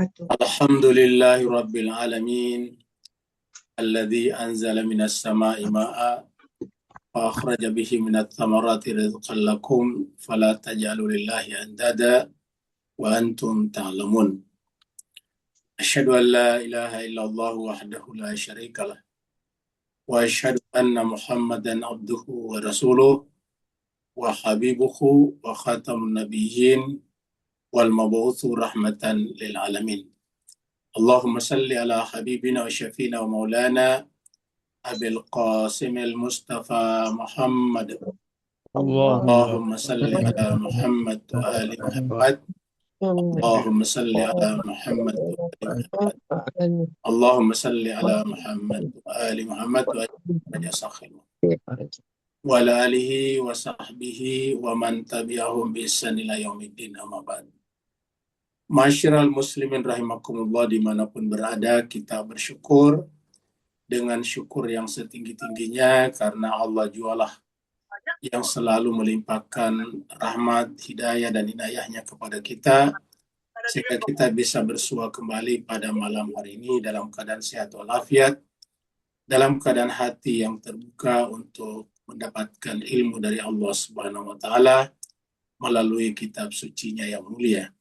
wabarakatuh. Alhamdulillahi Rabbil Alamin Alladhi anzala minas sama'i ma'a wa akhraja bihi minat thamarati rizqan lakum fala taj'alu lillahi andada wa antum ta'lamun. Asyhadu an la ilaha illallah wahdahu la syarika lah wa asyhadu anna Muhammadan abduhu wa rasuluh wa habibuhu wa khatamun nabiyyin wal mab'utsu rahmatan lil alamin. Allahumma salli ala habibina wa syafina wa maulana Abil Qasim al-Mustafa Muhammad. Allahumma salli ala Muhammad wa ali Muhammad. Allahumma salli ala Muhammad wa ali Muhammad. Allahumma salli ala Muhammad wa ali Muhammad wa ali sahbihi wa ala alihi wa sahbihi wa man tabi'ahum bi ihsan ila yaumiddin amma ba'd. Masyiral muslimin rahimakumullah, dimanapun berada, kita bersyukur dengan syukur yang setinggi-tingginya karena Allah jualah yang selalu melimpahkan rahmat, hidayah, dan inayahnya kepada kita sehingga kita bisa bersua kembali pada malam hari ini dalam keadaan sehat walafiat, dalam keadaan hati yang terbuka untuk mendapatkan ilmu dari Allah Subhanahu wa Ta'ala melalui kitab sucinya yang mulia.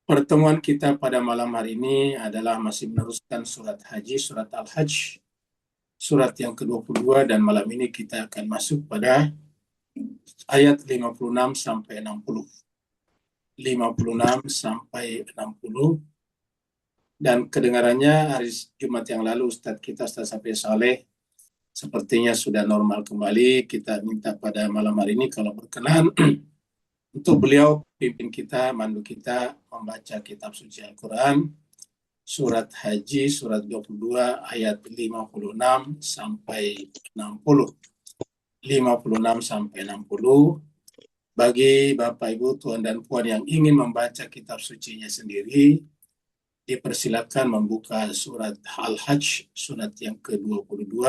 Pertemuan kita pada malam hari ini adalah masih meneruskan surat Haji, surat Al-Hajj, surat yang ke-22, dan malam ini kita akan masuk pada ayat 56 sampai 60. 56 sampai 60. Dan kedengarannya hari Jumat yang lalu Ustadz kita, Ustadz Safi Saleh, sepertinya sudah normal kembali. Kita minta pada malam hari ini kalau berkenan untuk beliau pimpin kita, mandu kita membaca kitab suci Al-Quran, surat Haji, surat 22, ayat 56 sampai 60. 56 sampai 60. Bagi Bapak, Ibu, Tuan, dan Puan yang ingin membaca kitab sucinya sendiri, dipersilakan membuka surat Al-Hajj, surat yang ke-22,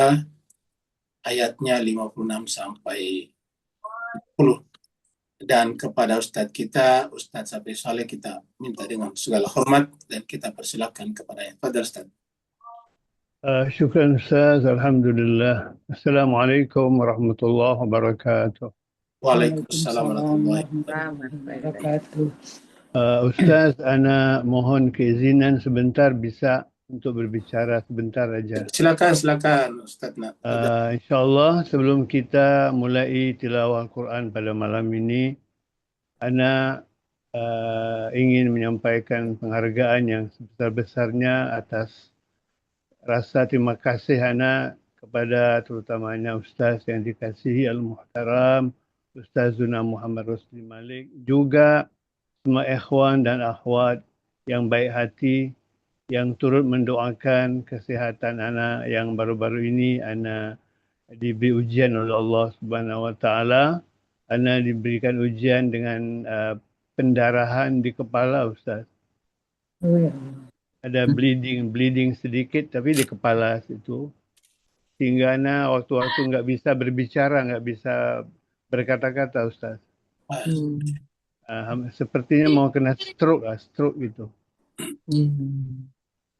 ayatnya 56 sampai 60. Dan kepada Ustadz kita, Ustadz Safi Saleh, kita minta dengan segala hormat dan kita persilakan kepada yang pada Ustadz. Syukran Ustaz, Alhamdulillah. Assalamualaikum warahmatullahi wabarakatuh. Waalaikumsalam warahmatullahi Wabarakatuh. Ustaz, ana mohon keizinan sebentar bisa untuk berbicara sebentar aja. Silakan Ustadz. InsyaAllah sebelum kita mulai tilawah Al-Quran pada malam ini, ana ingin menyampaikan penghargaan yang sebesar-besarnya atas rasa terima kasih ana kepada terutamanya Ustaz yang dikasihi Al-Muhtaram, Ustaz Zuna Muhammad Rosli Malik, juga semua ikhwan dan akhwat yang baik hati yang turut mendoakan kesihatan ana yang baru-baru ini ana diberi ujian oleh Allah Subhanahu wa taala. Ana diberikan ujian dengan pendarahan di kepala Ustaz. Ada bleeding sedikit tapi di kepala situ. Sehingga ana waktu-waktu enggak bisa berbicara, enggak bisa berkata-kata Ustaz. Sepertinya mau kena stroke gitu.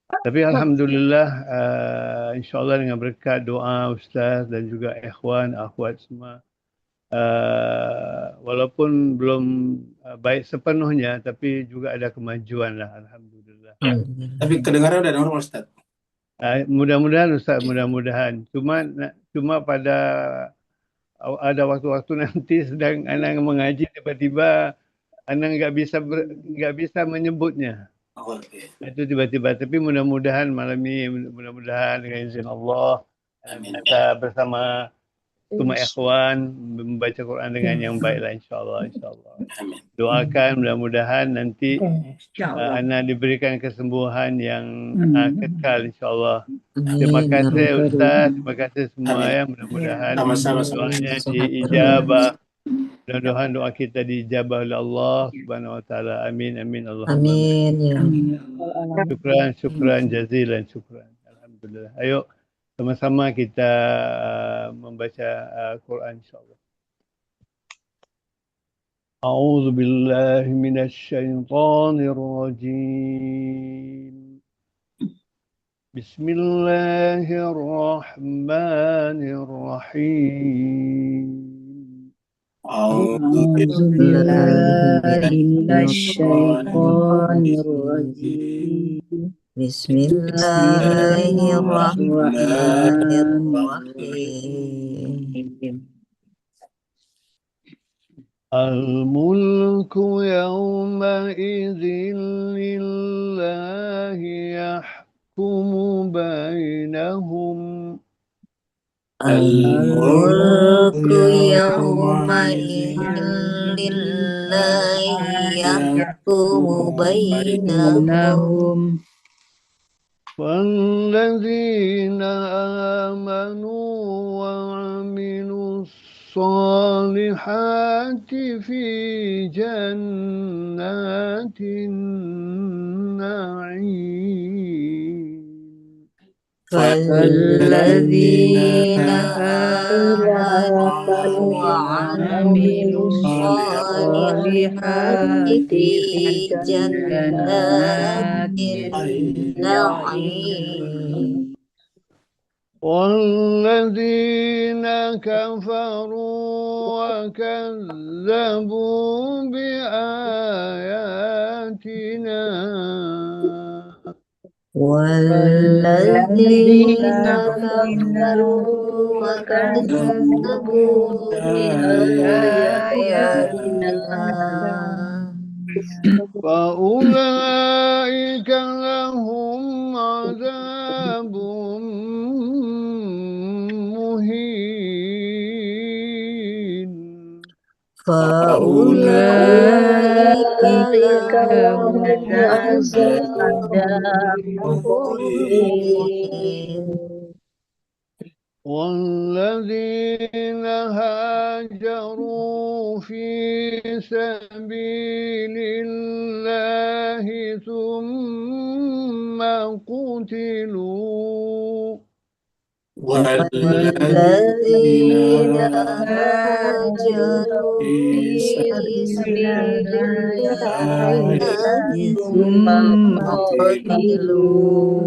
Tapi alhamdulillah, insyaAllah dengan berkat doa Ustaz dan juga ikhwan, akhwat semua, walaupun belum baik sepenuhnya, tapi juga ada kemajuan lah, alhamdulillah. Tapi kedengaran udah normal Ustaz. Mudah-mudahan Ustaz, mudah-mudahan. Cuma pada ada waktu-waktu nanti sedang anak mengaji, tiba-tiba anak nggak bisa menyebutnya. Itu tiba-tiba, tapi mudah-mudahan malam ini, mudah-mudahan dengan izin Allah, kita bersama semua ikhwan membaca Quran dengan yang baiklah, insyaAllah. Doakan mudah-mudahan nanti ana diberikan kesembuhan yang kekal, insyaAllah. Terima kasih Ustaz, terima kasih semua ya, mudah-mudahan doanya diijabah. Mudah-mudahan doa kita dijabah oleh Allah Subhanahu wa taala. Amin amin Allahumma Amin ya. Syukran jazilan, syukran. Alhamdulillah. Ayo sama-sama kita membaca Quran insyaallah. A'udzu billahi minasy syaithanir rajim. بسم الله الرحمن الرحيم. أعوذ أعوذ بالله من بالشيطان الشيطان الرجيم. الرجيم. بسم بسم الله الله الرحمن الرحمن الرحيم. الرحيم. الملك يومئذ لله يحكم بينهم. الملك يومئذ يومئذ لله يحكم بينهم. والذين آمنوا وعملوا الصالحات في جنات النعيم. فالذين آمنوا آمنوا وعملوا وعملوا الصالحات الصالحات في في جنات جنات النعيم. النعيم. والذين كفروا وكذبوا بآياتنا والذين كفروا وكذبوا وكذبوا بآياتنا فأولئك لهم عذاب مهين. فأولئك لهم عذاب مهين. والذين هاجروا في سبيل الله ثم قتلوا والذين هاجروا في في سبيل سبيل الله الله ثم ثم قتلوا قتلوا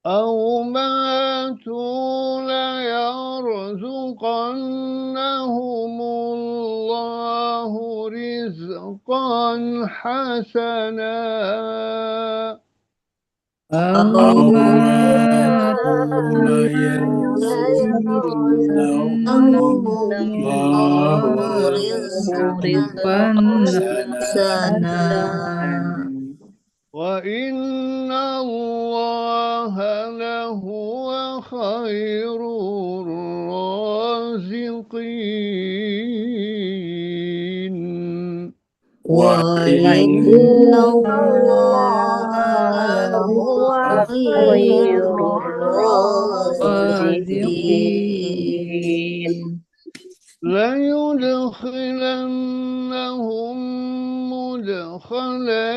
أو ماتوا ليرزقنهم الله رزقا حسنا أو ماتوا ليرزقنهم الله الله رزقا رزقا حسنا وإن الله لهو خير الرازقين. وإن الله لهو خير الرازقين. ليدخلنهم مدخلا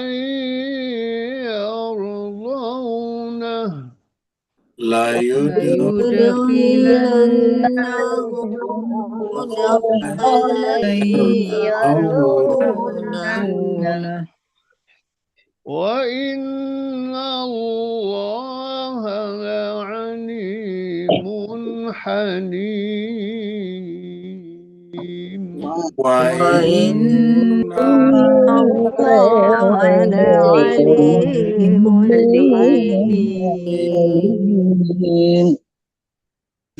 يرضونه ليدخلنهم مدخلا يرضونه وإن الله لعليم حليم. وإن الله لعليم حليم.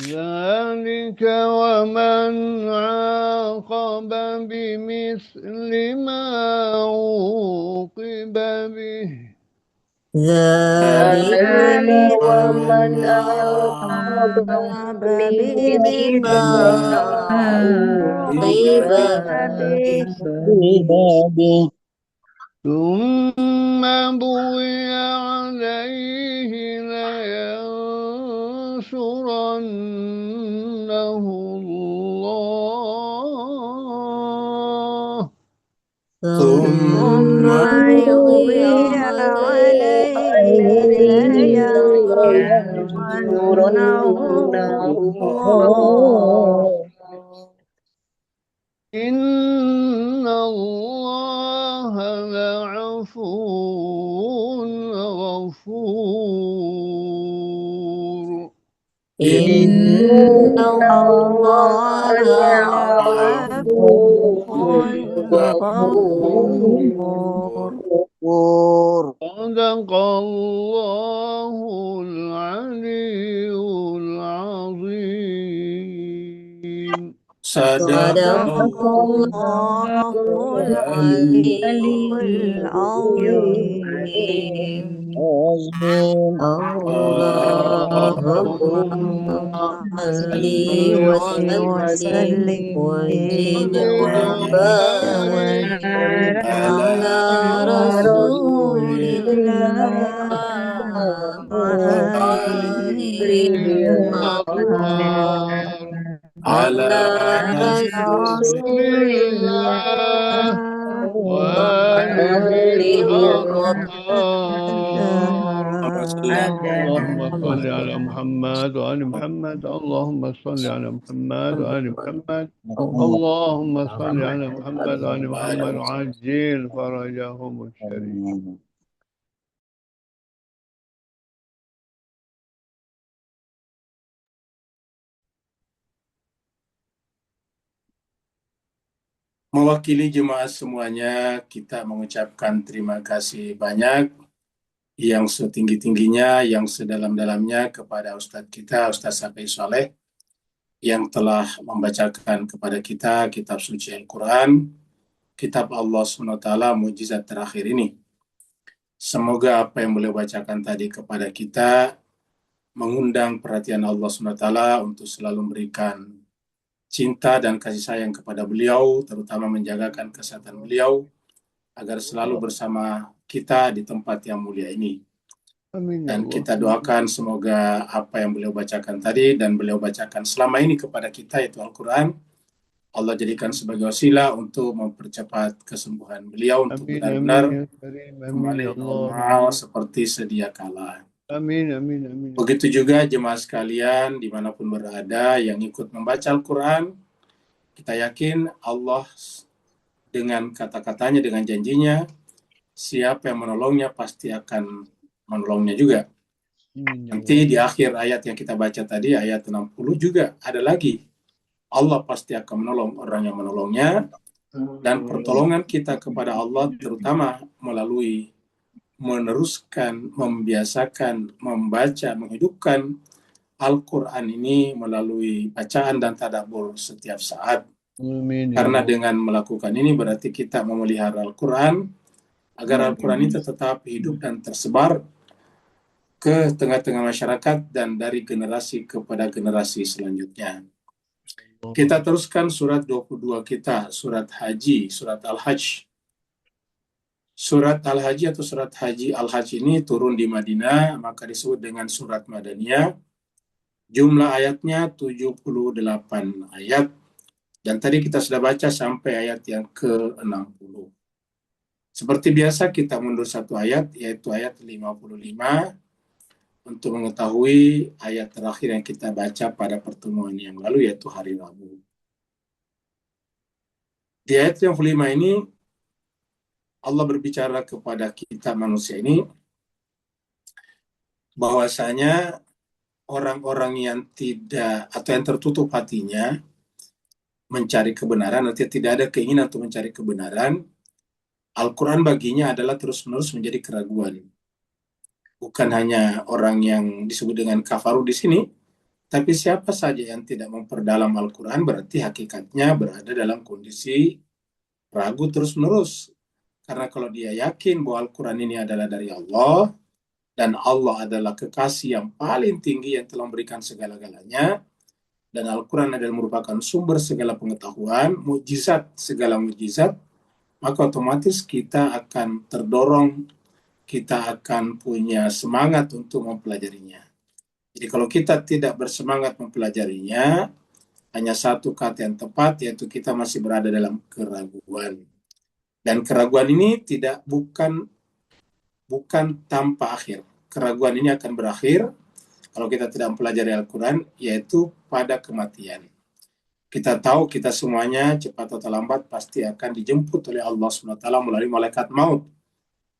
ذلك ومن عاقب بمثل ما عوقب به ذلك ومن عاقب بمثل ما عوقب به ثم بغي عليه لينصرنه الله ثم يغوي عليه لينصرنه الله إن الله لعفو Inna Allah la'afuwun ghafur. Sadaqallahul Aliyyul Azim. Sadaqallahul Aliyyul Azim. Allahumma salli wa sallim wa zid wa barik ala Rasulillah ala Rasulillah wa alihi Allahumma salli ala Muhammad wa ali Muhammad. Allahumma salli ala Muhammad wa ali Muhammad. Allahumma salli ala Muhammad wa ali Muhammad wa ajil farajahum syarif. Mewakili jemaah semuanya, kita mengucapkan terima kasih banyak yang setinggi-tingginya, yang sedalam-dalamnya kepada Ustadz kita, Ustadz Safi Soleh, yang telah membacakan kepada kita kitab suci Al-Quran, kitab Allah SWT, mujizat terakhir ini. Semoga apa yang beliau bacakan tadi kepada kita mengundang perhatian Allah SWT untuk selalu memberikan cinta dan kasih sayang kepada beliau, terutama menjagakan kesehatan beliau, agar selalu bersama kita di tempat yang mulia ini. Amin. Dan kita doakan semoga apa yang beliau bacakan tadi dan beliau bacakan selama ini kepada kita, yaitu Al-Quran, Allah jadikan sebagai wasilah untuk mempercepat kesembuhan beliau untuk benar-benar kembali normal seperti sedia kala. Amin, amin, amin. Begitu juga jemaah sekalian dimanapun berada yang ikut membaca Al-Quran, kita yakin Allah dengan kata-katanya, dengan janjinya, siapa yang menolongnya pasti akan menolongnya juga. Nanti di akhir ayat yang kita baca tadi, ayat 60 juga ada lagi. Allah pasti akan menolong orang yang menolongnya, dan pertolongan kita kepada Allah terutama melalui meneruskan, membiasakan, membaca, menghidupkan Al-Quran ini melalui bacaan dan tadabbur setiap saat. Amin. Karena dengan melakukan ini berarti kita memelihara Al-Quran agar Al-Quran itu tetap hidup dan tersebar ke tengah-tengah masyarakat dan dari generasi kepada generasi selanjutnya. Kita teruskan surat 22 kita, surat Haji, surat Al-Hajj. Surat Al-Haji atau surat Haji Al-Hajj ini turun di Madinah, maka disebut dengan surat Madaniyah. Jumlah ayatnya 78 ayat. Dan tadi kita sudah baca sampai ayat yang ke-60. Seperti biasa kita mundur satu ayat, yaitu ayat 55, untuk mengetahui ayat terakhir yang kita baca pada pertemuan yang lalu, yaitu hari Rabu. Di ayat yang ke-5 ini, Allah berbicara kepada kita manusia ini bahwasanya orang-orang yang tidak atau yang tertutup hatinya mencari kebenaran, nanti tidak ada keinginan untuk mencari kebenaran, Al-Quran baginya adalah terus-menerus menjadi keraguan. Bukan hanya orang yang disebut dengan kafaru di sini, tapi siapa saja yang tidak memperdalam Al-Quran berarti hakikatnya berada dalam kondisi ragu terus-menerus. Karena kalau dia yakin bahwa Al-Quran ini adalah dari Allah, dan Allah adalah kekasih yang paling tinggi yang telah memberikan segala-galanya, dan Al-Quran adalah merupakan sumber segala pengetahuan, mukjizat segala mukjizat, maka otomatis kita akan terdorong, kita akan punya semangat untuk mempelajarinya. Jadi kalau kita tidak bersemangat mempelajarinya, hanya satu kata yang tepat, yaitu kita masih berada dalam keraguan. Dan keraguan ini bukan tanpa akhir. Keraguan ini akan berakhir kalau kita tidak mempelajari Al-Quran, yaitu pada kematian. Kita tahu kita semuanya cepat atau lambat pasti akan dijemput oleh Allah SWT melalui malaikat maut.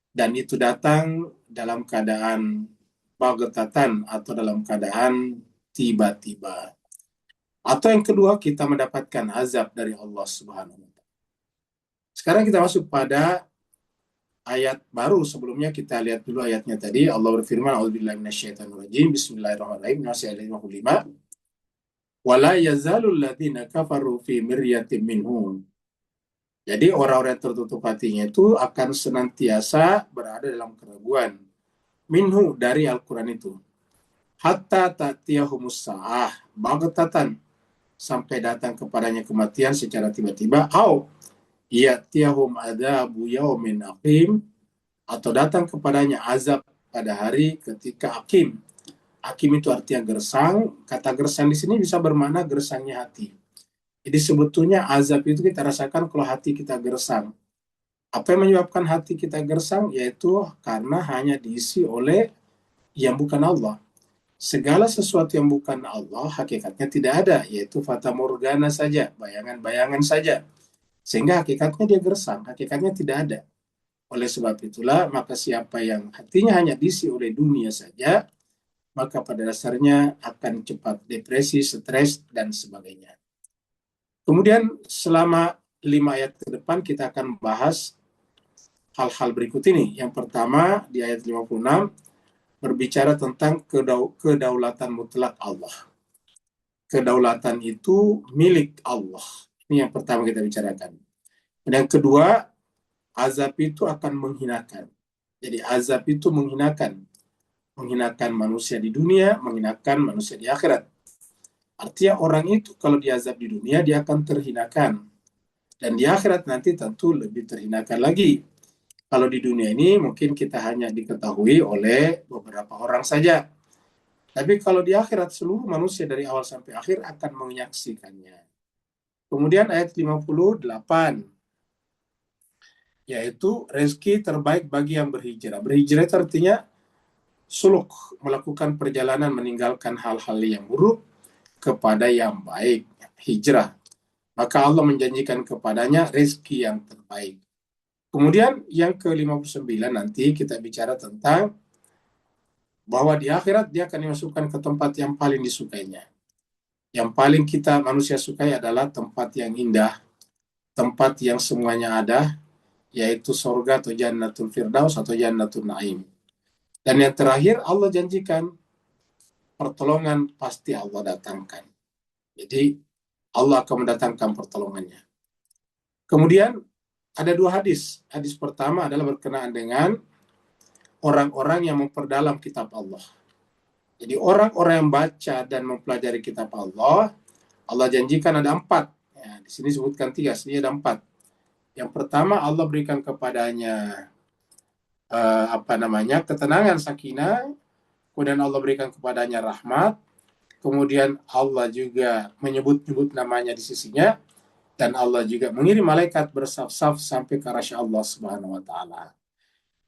Dan itu datang dalam keadaan baghtatan atau dalam keadaan tiba-tiba. Atau yang kedua, kita mendapatkan azab dari Allah Subhanahu wa Ta'ala. Sekarang kita masuk pada ayat baru. Sebelumnya kita lihat dulu ayatnya tadi. Allah berfirman, A'udzubillahi minasyaitonirrajim. Bismillahirrahmanirrahim. Ayat 55. Wala yazalul ladzina kafaru fi miryatin minhum. Jadi orang-orang yang tertutup hatinya itu akan senantiasa berada dalam keraguan. Minhu, dari Al-Quran itu. Hatta ta'tiyahumus sa'ah baghtatan, sampai datang kepadanya kematian secara tiba-tiba. Au ya'tiyahum adzabu yaumin aqim, atau datang kepadanya azab pada hari ketika aqim. Aqim itu artinya gersang. Kata gersang di sini bisa bermakna gersangnya hati. Jadi sebetulnya azab itu kita rasakan kalau hati kita gersang. Apa yang menyebabkan hati kita gersang? Yaitu karena hanya diisi oleh yang bukan Allah. Segala sesuatu yang bukan Allah hakikatnya tidak ada, yaitu fata morgana saja, bayangan-bayangan saja. Sehingga hakikatnya dia gersang, hakikatnya tidak ada. Oleh sebab itulah, maka siapa yang hatinya hanya diisi oleh dunia saja, maka pada dasarnya akan cepat depresi, stres, dan sebagainya. Kemudian selama 5 ayat ke depan kita akan bahas hal-hal berikut ini. Yang pertama di ayat 56, berbicara tentang kedaulatan mutlak Allah. Kedaulatan itu milik Allah. Ini yang pertama kita bicarakan. Dan yang kedua, azab itu akan menghinakan. Jadi azab itu menghinakan. Menghinakan manusia di dunia, menghinakan manusia di akhirat. Artinya orang itu kalau diazab di dunia, dia akan terhinakan. Dan di akhirat nanti tentu lebih terhinakan lagi. Kalau di dunia ini mungkin kita hanya diketahui oleh beberapa orang saja. Tapi kalau di akhirat seluruh manusia dari awal sampai akhir akan menyaksikannya. Kemudian ayat 58. Yaitu rezeki terbaik bagi yang berhijrah. Berhijrah itu artinya suluk, melakukan perjalanan meninggalkan hal-hal yang buruk kepada yang baik. Hijrah. Maka Allah menjanjikan kepadanya rezeki yang terbaik. Kemudian yang ke-59 nanti kita bicara tentang bahwa di akhirat dia akan dimasukkan ke tempat yang paling disukainya. Yang paling kita manusia sukai adalah tempat yang indah, tempat yang semuanya ada, yaitu surga atau Jannatul Firdaus atau Jannatul Naim. Dan yang terakhir Allah janjikan pertolongan pasti Allah datangkan. Jadi Allah akan mendatangkan pertolongannya. Kemudian ada 2 hadis. Hadis pertama adalah berkenaan dengan orang-orang yang memperdalam kitab Allah. Jadi orang-orang yang baca dan mempelajari kitab Allah, Allah janjikan ada 4. Ya, di sini sebutkan 3, sini ada 4. Yang pertama Allah berikan kepadanya ketenangan, sakinah. Kemudian Allah berikan kepadanya rahmat. Kemudian Allah juga menyebut-nyebut namanya di sisinya. Dan Allah juga mengirim malaikat bersaf-saf sampai ke arasy Allah Subhanahu wa Ta'ala.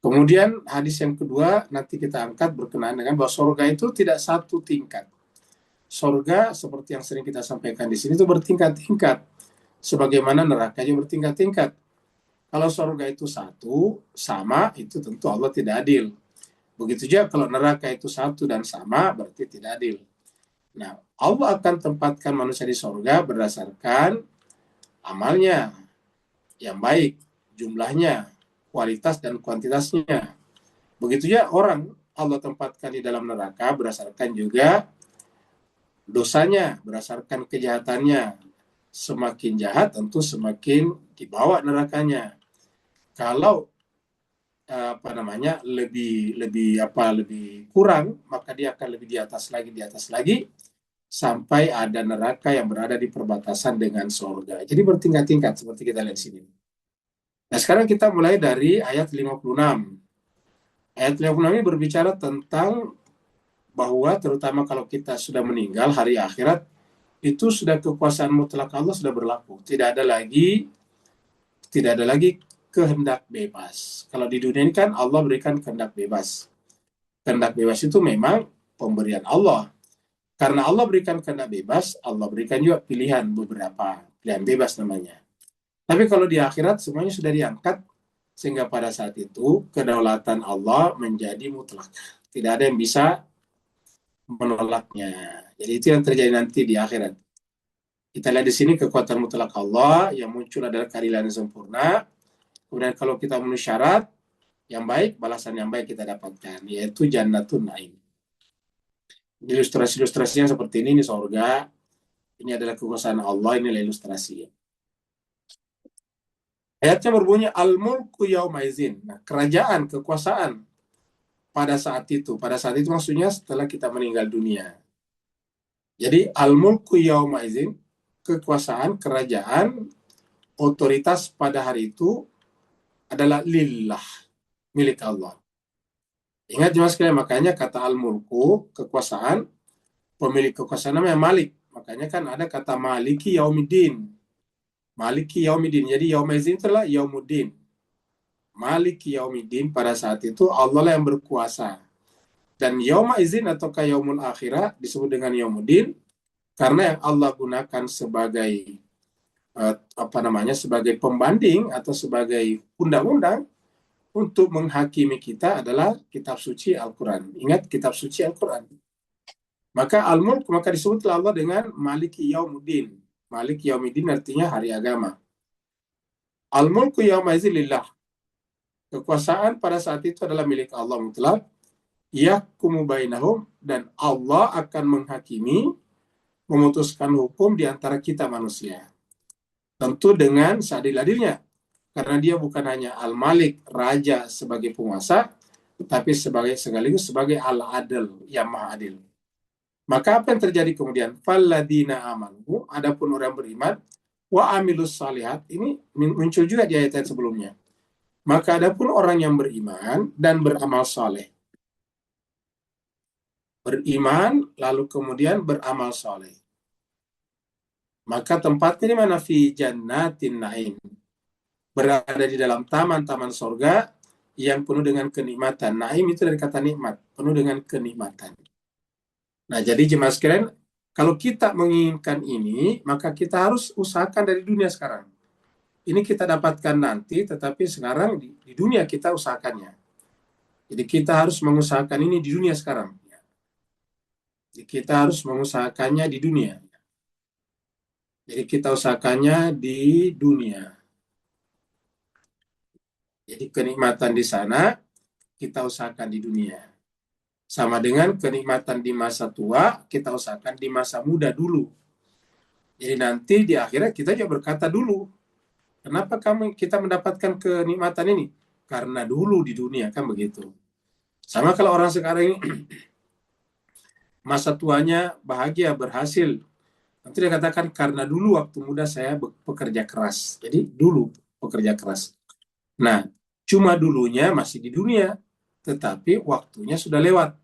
Kemudian hadis yang kedua nanti kita angkat berkenaan dengan bahwa surga itu tidak satu tingkat. Surga seperti yang sering kita sampaikan di sini itu bertingkat-tingkat. Sebagaimana neraka juga bertingkat-tingkat. Kalau surga itu satu, sama, itu tentu Allah tidak adil. Begitu juga kalau neraka itu satu dan sama, berarti tidak adil. Nah, Allah akan tempatkan manusia di surga berdasarkan amalnya yang baik, jumlahnya, kualitas dan kuantitasnya. Begitu ya orang Allah tempatkan di dalam neraka berdasarkan juga dosanya, berdasarkan kejahatannya. Semakin jahat tentu semakin dibawa nerakanya. Kalau lebih kurang, maka dia akan lebih di atas lagi sampai ada neraka yang berada di perbatasan dengan surga. Jadi bertingkat-tingkat seperti kita lihat di sini. Nah, sekarang kita mulai dari ayat 56. Ayat 56 ini berbicara tentang bahwa terutama kalau kita sudah meninggal hari akhirat, itu sudah kekuasaan mutlak Allah sudah berlaku. Tidak ada lagi kehendak bebas. Kalau di dunia ini kan Allah berikan kehendak bebas. Kehendak bebas itu memang pemberian Allah. Karena Allah berikan kehendak bebas, Allah berikan juga pilihan beberapa. Pilihan bebas namanya. Tapi kalau di akhirat semuanya sudah diangkat, sehingga pada saat itu kedaulatan Allah menjadi mutlak. Tidak ada yang bisa menolaknya. Jadi itu yang terjadi nanti di akhirat. Kita lihat di sini kekuatan mutlak Allah yang muncul adalah keadilan yang sempurna. Kemudian kalau kita memenuhi syarat yang baik, balasan yang baik kita dapatkan, yaitu Jannatun Naim. Ilustrasi-ilustrasinya seperti ini surga. Ini adalah kekuasaan Allah, inilah ilustrasinya. Ayatnya berbunyi al-mulku yaumaizin. Nah, kerajaan, kekuasaan pada saat itu. Pada saat itu maksudnya setelah kita meninggal dunia. Jadi al-mulku yaumaizin, kekuasaan, kerajaan, otoritas pada hari itu adalah lillah, milik Allah. Ingat jemaah sekalian, makanya kata al-mulku, kekuasaan, pemilik kekuasaan namanya Malik. Makanya kan ada kata Maliki Yaumiddin. Maliki Yaumiddin. Jadi Yaumaizin itulah Yaumuddin. Maliki Yaumiddin, pada saat itu Allah lah yang berkuasa. Dan Yaumaizin atau Yaumul Akhirah disebut dengan Yaumuddin karena yang Allah gunakan sebagai sebagai pembanding atau sebagai undang-undang untuk menghakimi kita adalah kitab suci Al-Quran. Ingat kitab suci Al-Quran. Maka Al-Mulk, maka disebutlah Allah dengan Maliki Yaumuddin. Maliki Yaumiddin artinya hari agama. Al-Mulku Yaumaizin lillah. Kekuasaan pada saat itu adalah milik Allah mutlak. Yahkumu bainahum, dan Allah akan menghakimi, memutuskan hukum di antara kita manusia. Tentu dengan seadil-adilnya. Karena dia bukan hanya Al-Malik, raja sebagai penguasa, tetapi sekaligus sebagai Al-Adil, yang maha adil. Maka apa yang terjadi kemudian? Falladina amanu, adapun orang beriman, wa amilus salihat, ini muncul juga di ayat-ayat sebelumnya. Maka adapun orang yang beriman dan beramal saleh. Beriman, lalu kemudian beramal saleh. Maka tempatnya di mana? Fi jannatin naim. Berada di dalam taman-taman surga yang penuh dengan kenikmatan. Naim itu dari kata nikmat, penuh dengan kenikmatan. Nah, jadi jemaah sekalian, kalau kita menginginkan ini, maka kita harus usahakan dari dunia sekarang. Ini kita dapatkan nanti, tetapi sekarang di dunia kita usahakannya. Jadi kita harus mengusahakan ini di dunia sekarang. Jadi kita harus mengusahakannya di dunia. Jadi kita usahakannya di dunia. Jadi kenikmatan di sana, kita usahakan di dunia. Sama dengan kenikmatan di masa tua, kita usahakan di masa muda dulu. Jadi nanti di akhirat kita juga berkata dulu, kenapa kita mendapatkan kenikmatan ini? Karena dulu di dunia, kan begitu. Sama kalau orang sekarang ini, masa tuanya bahagia, berhasil. Nanti dia katakan, karena dulu waktu muda saya bekerja keras. Jadi dulu bekerja keras. Nah, cuma dulunya masih di dunia, tetapi waktunya sudah lewat.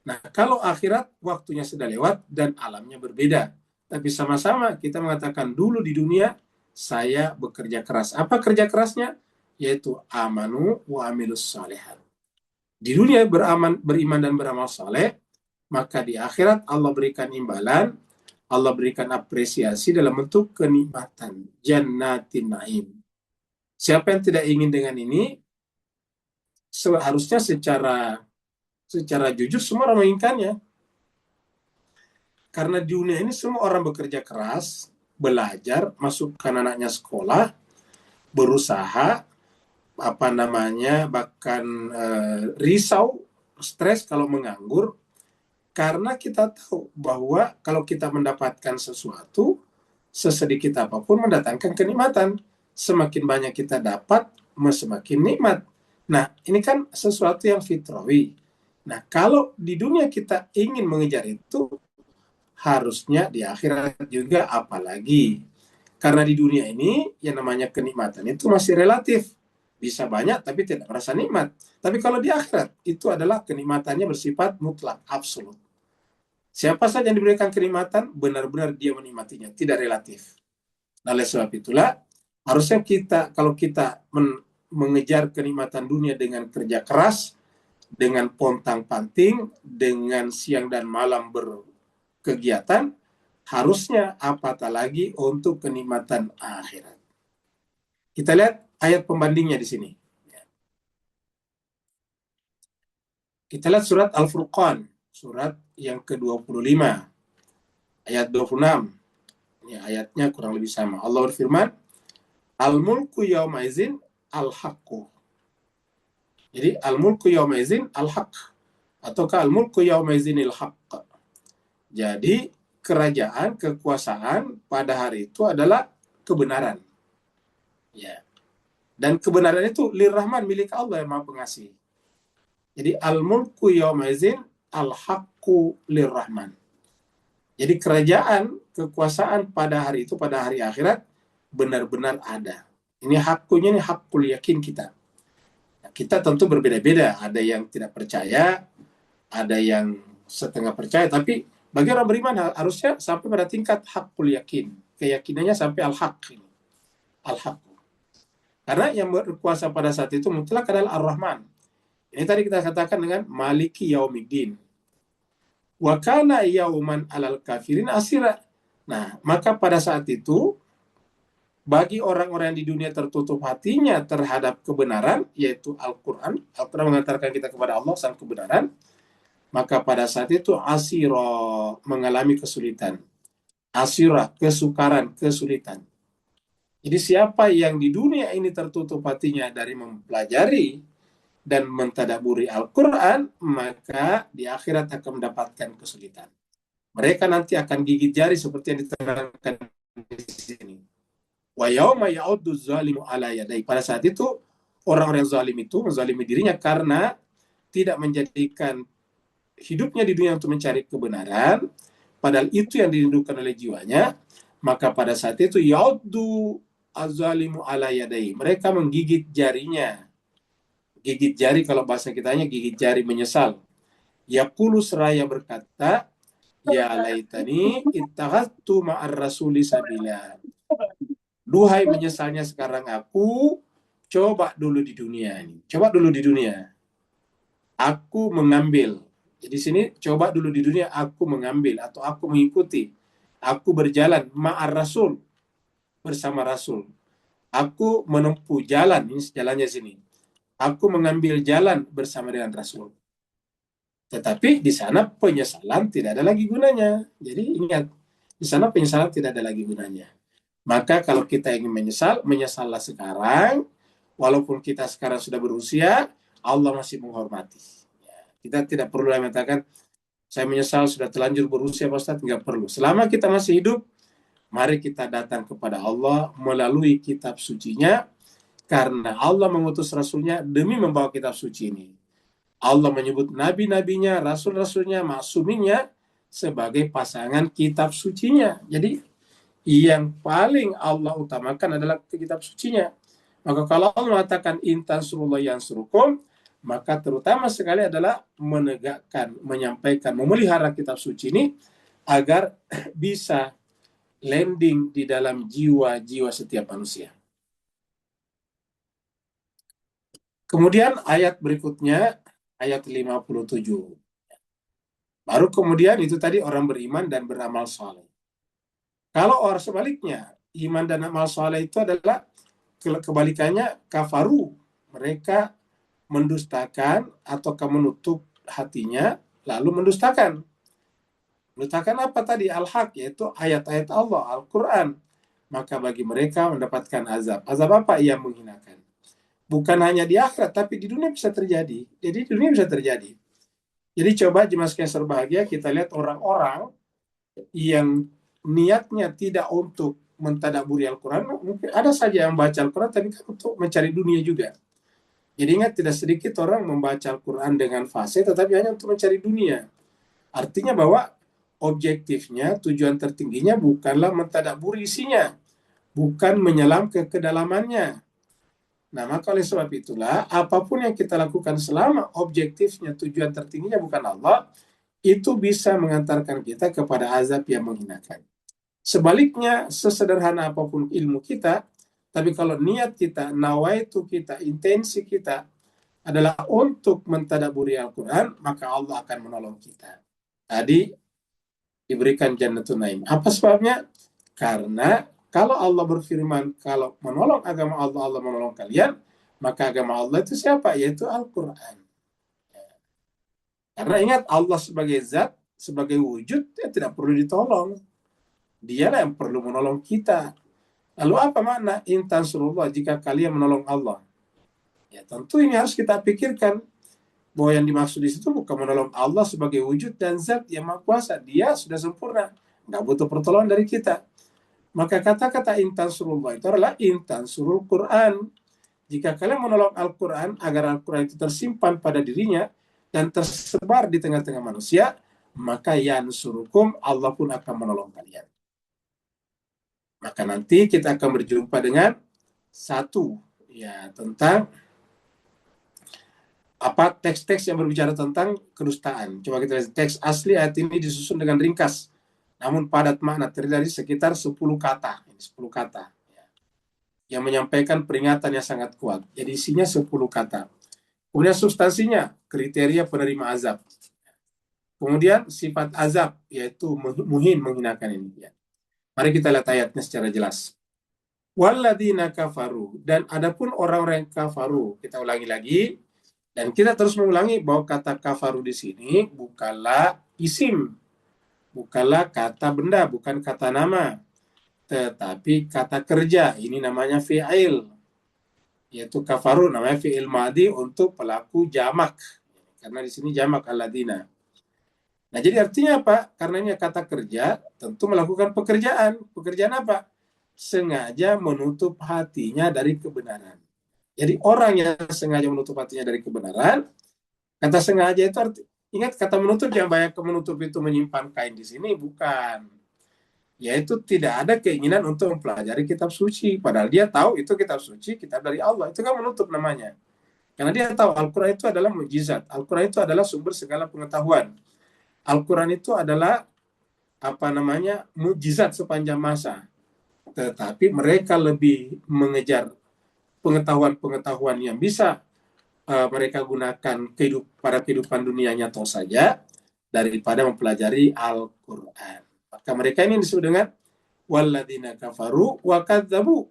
Nah, kalau akhirat waktunya sudah lewat dan alamnya berbeda. Tapi sama-sama kita mengatakan dulu di dunia saya bekerja keras. Apa kerja kerasnya? Yaitu amanu wa amilus salihat. Di dunia beriman dan beramal saleh, maka di akhirat Allah berikan imbalan, Allah berikan apresiasi dalam bentuk kenikmatan, jannatin naim. Siapa yang tidak ingin dengan ini? Seharusnya secara jujur semua orang menginginkannya. Karena di dunia ini semua orang bekerja keras, belajar, masukkan anaknya sekolah, berusaha, bahkan risau, stres kalau menganggur, karena kita tahu bahwa kalau kita mendapatkan sesuatu, sesedikit apapun mendatangkan kenikmatan. Semakin banyak kita dapat, semakin nikmat. Nah, ini kan sesuatu yang fitrawi. Nah, kalau di dunia kita ingin mengejar itu, harusnya di akhirat juga apalagi. Karena di dunia ini, yang namanya kenikmatan itu masih relatif. Bisa banyak, tapi tidak merasa nikmat. Tapi kalau di akhirat, itu adalah kenikmatannya bersifat mutlak, absolut. Siapa saja yang diberikan kenikmatan, benar-benar dia menikmatinya, tidak relatif. Nah, oleh sebab itulah, harusnya kalau kita mengejar kenikmatan dunia dengan kerja keras, dengan pontang-panting, dengan siang dan malam berkegiatan, harusnya apatah lagi untuk kenikmatan akhirat. Kita lihat ayat pembandingnya di sini. Kita lihat surat Al-Furqan, surat yang ke-25. ayat 26. Ini ayatnya kurang lebih sama. Allah berfirman, al-mulku yawma izin al-haqqu. Jadi al-mulku yawma izin al-haqq, ataukah al-mulku yawma izinil haqq. Jadi kerajaan, kekuasaan pada hari itu adalah kebenaran. Ya. Dan kebenaran itu lirrahman, milik Allah yang Maha Pengasih. Jadi al-mulku yawma izin al-haqqu lirrahman. Jadi kerajaan, kekuasaan pada hari itu, pada hari akhirat benar-benar ada. Ini hakkunya, ini hakkul yakin kita. Nah, kita tentu berbeda-beda. Ada yang tidak percaya, ada yang setengah percaya. Tapi bagi orang beriman harusnya sampai pada tingkat hakkul yakin. Keyakinannya sampai al-haq. Al-haq. Karena yang berkuasa pada saat itu mutlak adalah Ar-Rahman. Ini tadi kita katakan dengan Maliki Yaumiddin. Wa kana yauman alal kafirin asira. Nah, maka pada saat itu bagi orang-orang yang di dunia tertutup hatinya terhadap kebenaran, yaitu Al-Quran, Al-Quran mengantarkan kita kepada Allah sang kebenaran, maka pada saat itu asira, mengalami kesulitan. Asira, kesukaran, kesulitan. Jadi siapa yang di dunia ini tertutup hatinya dari mempelajari dan mentadaburi Al-Quran, maka di akhirat akan mendapatkan kesulitan. Mereka nanti akan gigit jari seperti yang diterangkan di sini. Wa yauma ya'uddu zalimu ala yadayhi. Pada saat itu orang-orang zalim itu menzalimi dirinya karena tidak menjadikan hidupnya di dunia untuk mencari kebenaran, padahal itu yang dirindukan oleh jiwanya. Maka pada saat itu ya'uddu az-zalimu ala yadayhi. Mereka menggigit jarinya. Gigit jari, kalau bahasa kitanya gigit jari menyesal. Yaqulu, seraya berkata, ya laitani ittakhadtu ma'ar rasuli sabila. Duhai menyesalnya sekarang aku, coba dulu di dunia ini. Coba dulu di dunia. Aku mengambil. Jadi sini coba dulu di dunia aku mengambil atau aku mengikuti. Aku berjalan ma'ar rasul, bersama rasul. Aku menempuh jalan, ini jalannya sini. Aku mengambil jalan bersama dengan Rasul. Tetapi di sana penyesalan tidak ada lagi gunanya. Jadi ingat, di sana penyesalan tidak ada lagi gunanya. Maka kalau kita ingin menyesal, menyesallah sekarang. Walaupun kita sekarang sudah berusia, Allah masih menghormati. Kita tidak perlu mengatakan, saya menyesal sudah terlanjur berusia, Pak Ustaz. Tidak perlu. Selama kita masih hidup, mari kita datang kepada Allah melalui kitab sucinya. Karena Allah mengutus Rasulnya demi membawa kitab suci ini. Allah menyebut nabi-nabinya, rasul-rasulnya, maksuminya sebagai pasangan kitab sucinya. Jadi yang paling Allah utamakan adalah kitab sucinya. Maka kalau Allah mengatakan intan surullah yang surukum, maka terutama sekali adalah menegakkan, menyampaikan, memelihara kitab suci ini agar bisa landing di dalam jiwa-jiwa setiap manusia. Kemudian ayat berikutnya, ayat 57. Baru kemudian itu tadi orang beriman dan beramal saleh. Kalau orang sebaliknya, iman dan amal saleh itu adalah kebalikannya kafaru. Mereka mendustakan ataukah menutup hatinya, lalu mendustakan. Mendustakan apa tadi? Al-haq, yaitu ayat-ayat Allah, Al-Quran. Maka bagi mereka mendapatkan azab. Azab apa? Ia menghinakan. Bukan hanya di akhirat, tapi di dunia bisa terjadi. Jadi di dunia bisa terjadi. Jadi coba jemaah sekalian berbahagia, kita lihat orang-orang yang niatnya tidak untuk mentadaburi Al-Quran. Mungkin ada saja yang baca Al-Quran, tapi kan untuk mencari dunia juga. Jadi ingat, tidak sedikit orang membaca Al-Quran dengan fase, tetapi hanya untuk mencari dunia. Artinya bahwa objektifnya, tujuan tertingginya bukanlah mentadaburi isinya, bukan menyelam ke kedalamannya. Nah, maka oleh sebab itulah, apapun yang kita lakukan selama objektifnya, tujuan tertingginya bukan Allah, itu bisa mengantarkan kita kepada azab yang menghinakan. Sebaliknya, sesederhana apapun ilmu kita, tapi kalau niat kita, nawaitu kita, intensi kita adalah untuk mentadaburi Al-Quran, maka Allah akan menolong kita. Tadi diberikan Jannatul Naim. Apa sebabnya? Karena kalau Allah berfirman, kalau menolong agama Allah, Allah menolong kalian, maka agama Allah itu siapa? Yaitu Al-Quran. Karena ingat, Allah sebagai zat, sebagai wujud, dia tidak perlu ditolong. Dialah yang perlu menolong kita. Lalu apa makna in tansurullah, jika kalian menolong Allah? Ya tentu ini harus kita pikirkan bahwa yang dimaksud di situ bukan menolong Allah sebagai wujud dan zat yang maha kuasa. Dia sudah sempurna, nggak butuh pertolongan dari kita. Maka kata-kata in tansurullah itu adalah in tansurul Quran. Jika kalian menolong Al-Quran agar Al-Quran itu tersimpan pada dirinya dan tersebar di tengah-tengah manusia, maka yansurukum, Allah pun akan menolong kalian. Maka nanti kita akan berjumpa dengan satu ya tentang apa teks-teks yang berbicara tentang kedustaan. Coba kita lihat teks asli ayat ini disusun dengan ringkas, namun padat makna, terdiri dari sekitar 10 kata. 10 kata ya, yang menyampaikan peringatan yang sangat kuat. Jadi isinya 10 kata. Kemudian substansinya kriteria penerima azab. Kemudian sifat azab yaitu muhin, menghinakan ini ya. Mari kita lihat ayatnya secara jelas. Walladzina kafaru, dan adapun orang-orang yang kafaru, kita ulangi lagi dan kita terus mengulangi bahwa kata kafaru di sini bukanlah isim, bukanlah kata benda, bukan kata nama, tetapi kata kerja. Ini namanya fi'il, yaitu kafaru namanya fi'il madi untuk pelaku jamak, karena di sini jamak alladzina. Nah, jadi artinya apa? Karena ini kata kerja, tentu melakukan pekerjaan. Pekerjaan apa? Sengaja menutup hatinya dari kebenaran. Jadi orang yang sengaja menutup hatinya dari kebenaran, kata sengaja itu ingat kata menutup, yang banyak menutup itu menyimpan kain di sini, bukan. Yaitu tidak ada keinginan untuk mempelajari kitab suci. Padahal dia tahu itu kitab suci, kitab dari Allah. Itu kan menutup namanya. Karena dia tahu Al-Quran itu adalah mukjizat. Al-Quran itu adalah sumber segala pengetahuan. Al-Quran itu adalah mukjizat sepanjang masa. Tetapi mereka lebih mengejar pengetahuan-pengetahuan yang bisa mereka gunakan pada kehidupan dunia nyata saja daripada mempelajari Al-Quran. Maka mereka ini disebut dengan walladzina kafaru wa kadzabu,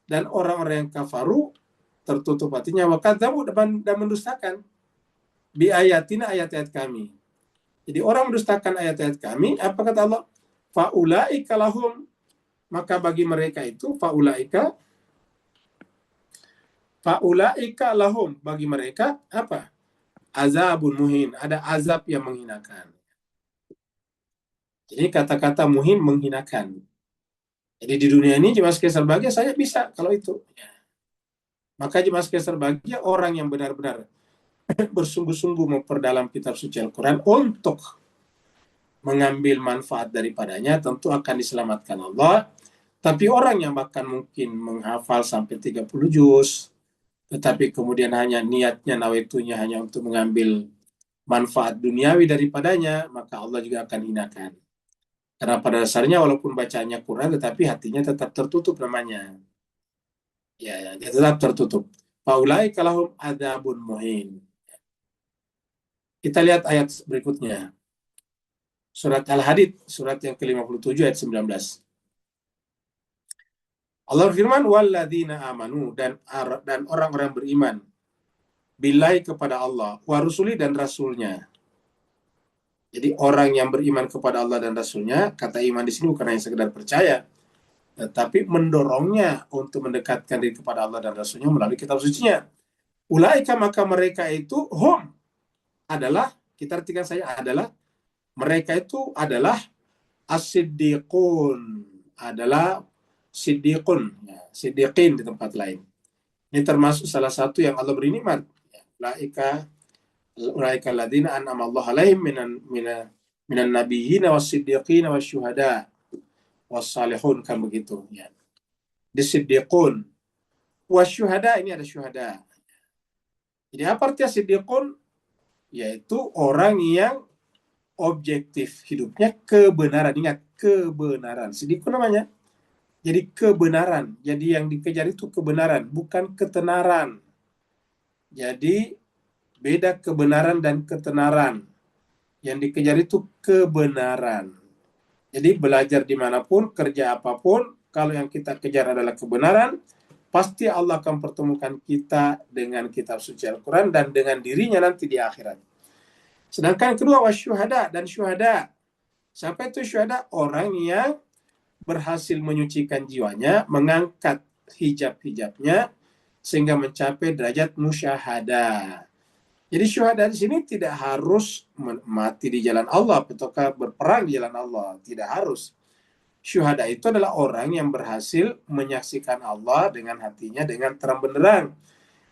dan orang-orang yang kafaru tertutup hatinya wa kadzabu, dan mendustakan bi ayatina, ayat-ayat kami. Jadi orang mendustakan ayat-ayat kami, apa kata Allah? Faulaika lahum, maka bagi mereka itu faulaika lahum, bagi mereka apa? Azabun muhin, ada azab yang menghinakan. Jadi kata-kata muhin, menghinakan. Jadi di dunia ini jemaah sekalian berbahagia saya bisa kalau itu. Maka jemaah sekalian berbahagia orang yang benar-benar bersungguh-sungguh memperdalam kitab suci Al-Quran untuk mengambil manfaat daripadanya, tentu akan diselamatkan Allah. Tapi orang yang bahkan mungkin menghafal sampai 30 juz, tetapi kemudian hanya niatnya, nawaitunya hanya untuk mengambil manfaat duniawi daripadanya, maka Allah juga akan hinakan. Karena pada dasarnya walaupun bacanya Quran, tetapi hatinya tetap tertutup namanya. Ya, dia tetap tertutup. Faulaika lahum adzabun muhin. Kita lihat ayat berikutnya. Surat Al-Hadid, surat yang ke-57 ayat 19. Allah berfirman, walladzina amanu, dan orang-orang beriman billahi, kepada Allah, wa rusuli, dan rasulnya. Jadi orang yang beriman kepada Allah dan rasulnya, kata iman di sini bukan hanya sekedar percaya, tetapi mendorongnya untuk mendekatkan diri kepada Allah dan rasulnya melalui kitab sucinya. Ulaika, maka mereka itu hum adalah, kita artikan saya adalah, mereka itu adalah as-siddiqun, adalah siddiqun, ya, siddiqin di tempat lain. Ini termasuk salah satu yang Allah beri nikmat. Ulaika alladzina an'ama Allah alaihim minan nabiyyin was-siddiqin wasyuhada was-salihun, kan begitu ya. Disiddiqun wasyuhada, ini ada syuhada. Jadi apa artinya siddiqun? Yaitu orang yang objektif hidupnya kebenaran. Ingat, kebenaran. Siddiqun namanya. Jadi kebenaran. Jadi yang dikejar itu kebenaran, bukan ketenaran. Jadi beda kebenaran dan ketenaran. Yang dikejar itu kebenaran. Jadi belajar dimanapun, kerja apapun, kalau yang kita kejar adalah kebenaran, pasti Allah akan pertemukan kita dengan kitab suci Al-Quran dan dengan dirinya nanti di akhirat. Sedangkan kedua, wasyuhada, dan syuhada. Siapa itu syuhada? Orang yang berhasil menyucikan jiwanya, mengangkat hijab-hijabnya sehingga mencapai derajat musyahadah. Jadi syuhada di sini tidak harus mati di jalan Allah ataukah berperang di jalan Allah, tidak harus. Syuhada itu adalah orang yang berhasil menyaksikan Allah dengan hatinya dengan terang benderang.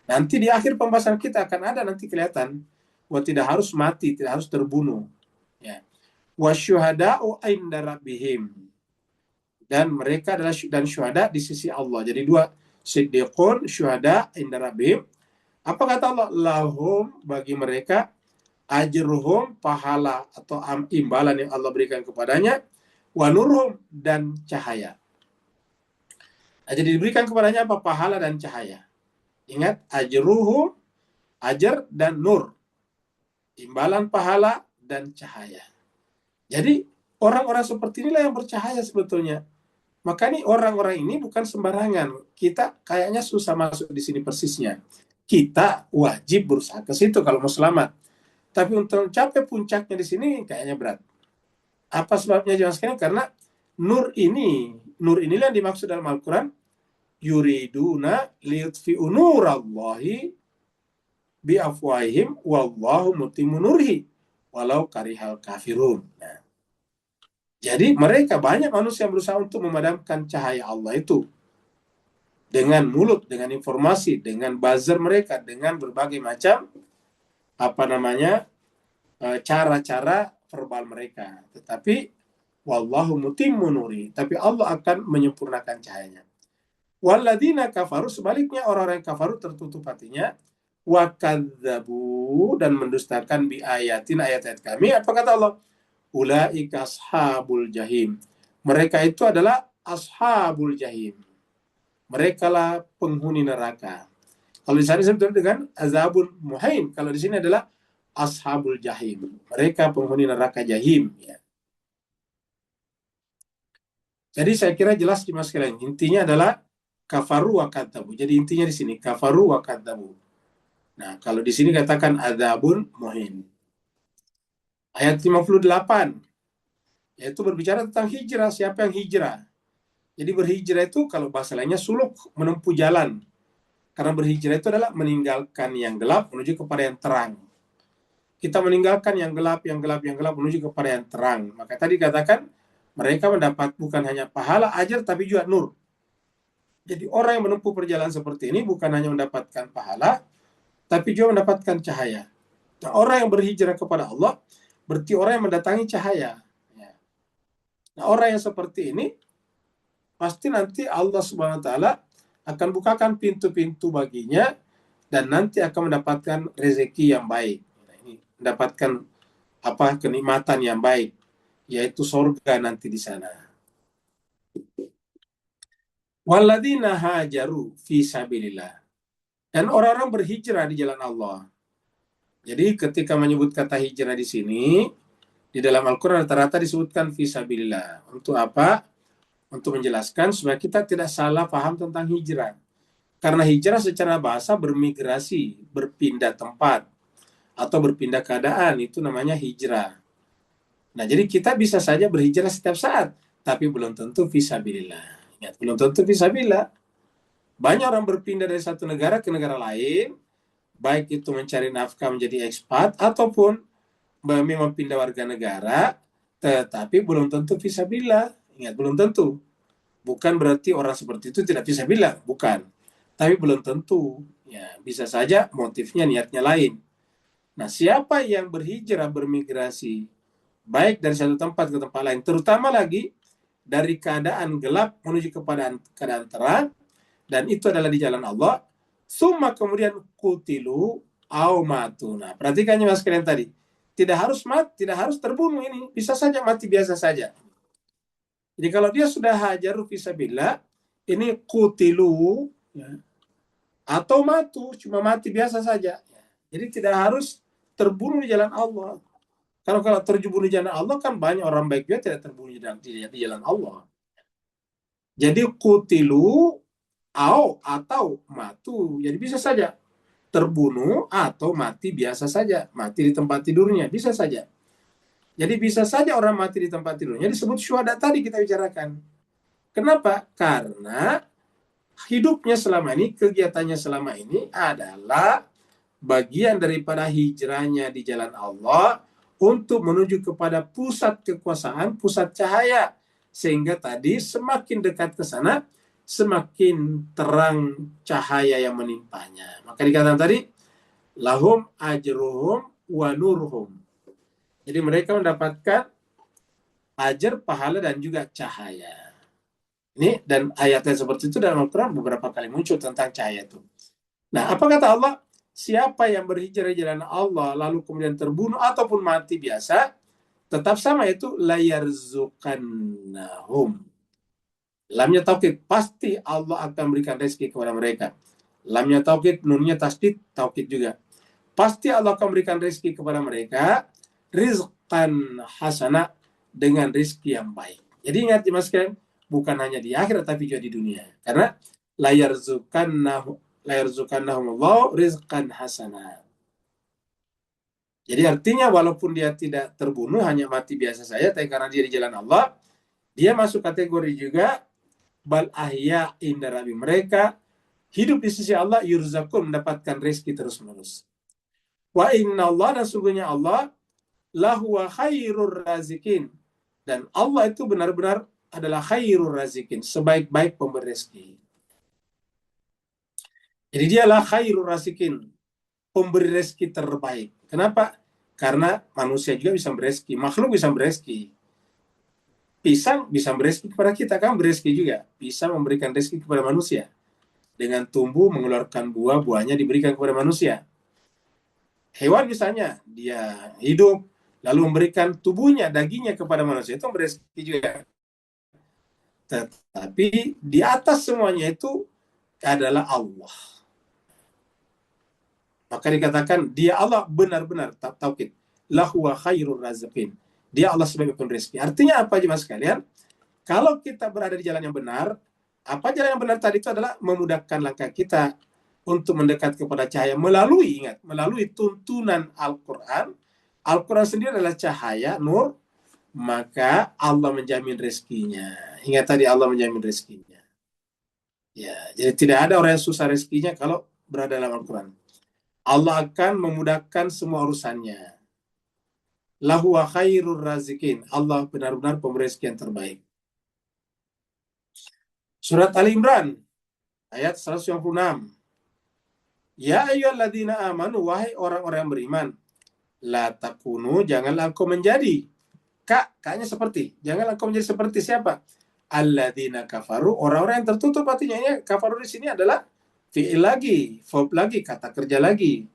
Nanti di akhir pembahasan kita akan ada nanti kelihatan bahwa tidak harus mati, tidak harus terbunuh. Ya. Wasyuhada'u inda rabbihim. Dan mereka adalah dan syuhada di sisi Allah. Jadi dua, siddiqun, syuhada inda rabbihim. Apa kata Allah? Lahum, bagi mereka, ajruhum, pahala atau imbalan yang Allah berikan kepadanya, wa nurhum, dan cahaya. Nah, jadi diberikan kepadanya apa? Pahala dan cahaya. Ingat, ajruhum, ajar dan nur. Imbalan pahala dan cahaya. Jadi orang-orang seperti inilah yang bercahaya sebetulnya. Maka nih orang-orang ini bukan sembarangan. Kita kayaknya susah masuk di sini persisnya. Kita wajib berusaha ke situ kalau mau selamat. Tapi untuk mencapai puncaknya di sini kayaknya berat. Apa sebabnya jemaah sekalian? Karena nur inilah yang dimaksud dalam Al-Quran. Yuriduna liyutfi'u nurallahi biafwahihim wallahu mutimmu nurhi walau karihal kafirun. Nah, jadi mereka banyak manusia yang berusaha untuk memadamkan cahaya Allah itu. Dengan mulut, dengan informasi, dengan buzzer mereka, dengan berbagai macam cara-cara verbal mereka. Tetapi wallahu mutimmu nuri, tapi Allah akan menyempurnakan cahayanya. Walladzina kafaru, sebaliknya orang-orang yang kafaru tertutup hatinya, wa kadzabu, dan mendustakan bi ayatin, ayat-ayat kami. Apa kata Allah? Ulaika ashabul jahim. Mereka itu adalah ashabul jahim. Mereka lah penghuni neraka. Kalau di sana disebut dengan azabun muhain. Kalau di sini adalah ashabul jahim. Mereka penghuni neraka jahim. Ya. Jadi saya kira jelas di mas sekalian. Intinya adalah kafaru wa kadzabu. Jadi intinya di sini kafaru wa kadzabu. Nah, kalau di sini katakan azabun muhain. Ayat 58. Yaitu berbicara tentang hijrah. Siapa yang hijrah? Jadi berhijrah itu kalau bahasa lainnya suluk, menempuh jalan. Karena berhijrah itu adalah meninggalkan yang gelap menuju kepada yang terang. Kita meninggalkan yang gelap menuju kepada yang terang. Maka tadi katakan mereka mendapat bukan hanya pahala ajar tapi juga nur. Jadi orang yang menempuh perjalanan seperti ini bukan hanya mendapatkan pahala tapi juga mendapatkan cahaya. Nah, orang yang berhijrah kepada Allah berarti orang yang mendatangi cahaya. Nah, orang yang seperti ini pasti nanti Allah Subhanahu wa taala akan bukakan pintu-pintu baginya dan nanti akan mendapatkan rezeki yang baik. Nah, ini mendapatkan kenikmatan yang baik, yaitu surga nanti di sana. Walladzina hajaru fi sabilillah. Dan orang-orang berhijrah di jalan Allah. Jadi ketika menyebut kata hijrah di sini di dalam Al-Qur'an rata-rata disebutkan fi sabilillah. Untuk apa? Untuk menjelaskan supaya kita tidak salah paham tentang hijrah. Karena hijrah secara bahasa bermigrasi, berpindah tempat, atau berpindah keadaan, itu namanya hijrah. Nah, jadi kita bisa saja berhijrah setiap saat, tapi belum tentu fisabilillah. Ingat, belum tentu fisabilillah. Banyak orang berpindah dari satu negara ke negara lain, baik itu mencari nafkah menjadi ekspat, ataupun memang pindah warga negara, tetapi belum tentu fisabilillah. Ingat, belum tentu. Bukan berarti orang seperti itu tidak bisa bilang, bukan. Tapi belum tentu. Ya, bisa saja motifnya, niatnya lain. Nah, siapa yang berhijrah, bermigrasi, baik dari satu tempat ke tempat lain, terutama lagi dari keadaan gelap menuju kepada keadaan terang, dan itu adalah di jalan Allah, summa kemudian kutilu au matu. Nah, perhatikan mas kalian tadi. Tidak harus mati, tidak harus terbunuh ini. Bisa saja mati biasa saja. Jadi kalau dia sudah hajaru fisabilillah, ini kutilu, ya, atau matu, cuma mati biasa saja. Jadi tidak harus terbunuh di jalan Allah. Kalau terbunuh di jalan Allah kan banyak orang baik juga tidak terbunuh di jalan Allah. Jadi kutilu atau matu. Jadi bisa saja terbunuh atau mati biasa saja, mati di tempat tidurnya bisa saja. Jadi bisa saja orang mati di tempat tidurnya disebut syuhada tadi kita bicarakan. Kenapa? Karena hidupnya selama ini, kegiatannya selama ini adalah bagian daripada hijrahnya di jalan Allah untuk menuju kepada pusat kekuasaan, pusat cahaya. Sehingga tadi semakin dekat ke sana, semakin terang cahaya yang menimpanya. Maka dikatakan tadi, lahum ajruhum wa nurhum. Jadi mereka mendapatkan ajar, pahala, dan juga cahaya. Ini dan ayatnya seperti itu dalam Al-Quran beberapa kali muncul tentang cahaya itu. Nah, apa kata Allah? Siapa yang berhijrah di jalan Allah lalu kemudian terbunuh ataupun mati biasa, tetap sama, itu layarzukannahum. Lamnya taukid, pasti Allah akan berikan rezeki kepada mereka. Lamnya taukid, nunnya tasdid, taukid juga. Pasti Allah akan berikan rezeki kepada mereka, rizqan hasana, dengan rezeki yang baik. Jadi ingat Mas Ken, bukan hanya di akhirat tapi juga di dunia. Karena layarzukannahum Allah rizqan hasana. Jadi artinya walaupun dia tidak terbunuh, hanya mati biasa saja, tapi karena dia di jalan Allah, dia masuk kategori juga bal ahya inda rabbi, mereka hidup di sisi Allah, yurzakun, mendapatkan rezeki terus-menerus. Wa inna Allah, dan sungguhnya Allah, lahuwa khairur razikin, dan Allah itu benar-benar adalah khairur razikin, sebaik-baik pemberi rezeki. Jadi dialah khairur razikin, pemberi rezeki terbaik. Kenapa? Karena manusia juga bisa berezeki, makhluk bisa berezeki. Pisang bisa berezeki kepada kita, kan berezeki juga. Pisang memberikan rezeki kepada manusia. Dengan tumbuh mengeluarkan buah, buahnya diberikan kepada manusia. Hewan misalnya, dia hidup, lalu memberikan tubuhnya, dagingnya kepada manusia, itu berezeki juga. Tetapi di atas semuanya itu adalah Allah. Maka dikatakan dia Allah benar-benar taukid. Lahuwa khairur raziqin. Dia Allah sebagai pemberi rezeki. Artinya apa jemaah sekalian? Kalau kita berada di jalan yang benar, apa jalan yang benar tadi itu adalah memudahkan langkah kita untuk mendekat kepada cahaya melalui tuntunan Al-Quran. Al-Quran sendiri adalah cahaya, nur, maka Allah menjamin rezekinya. Ingat tadi Allah menjamin rezekinya. Ya, jadi tidak ada orang yang susah rezekinya kalau berada dalam Al-Quran. Allah akan memudahkan semua urusannya. Lahuwa khairur razikin. Allah benar-benar pemberi rezeki yang terbaik. Surat Ali Imran ayat 196. Ya ayyuhalladzina amanu, wahai orang-orang yang beriman, la takunu, janganlah engkau menjadi. Kaknya seperti, janganlah engkau menjadi seperti siapa? Alladzina kafaru, orang-orang yang tertutup hatinya. Ini kafaru di sini adalah fi'il lagi, verb lagi, kata kerja lagi.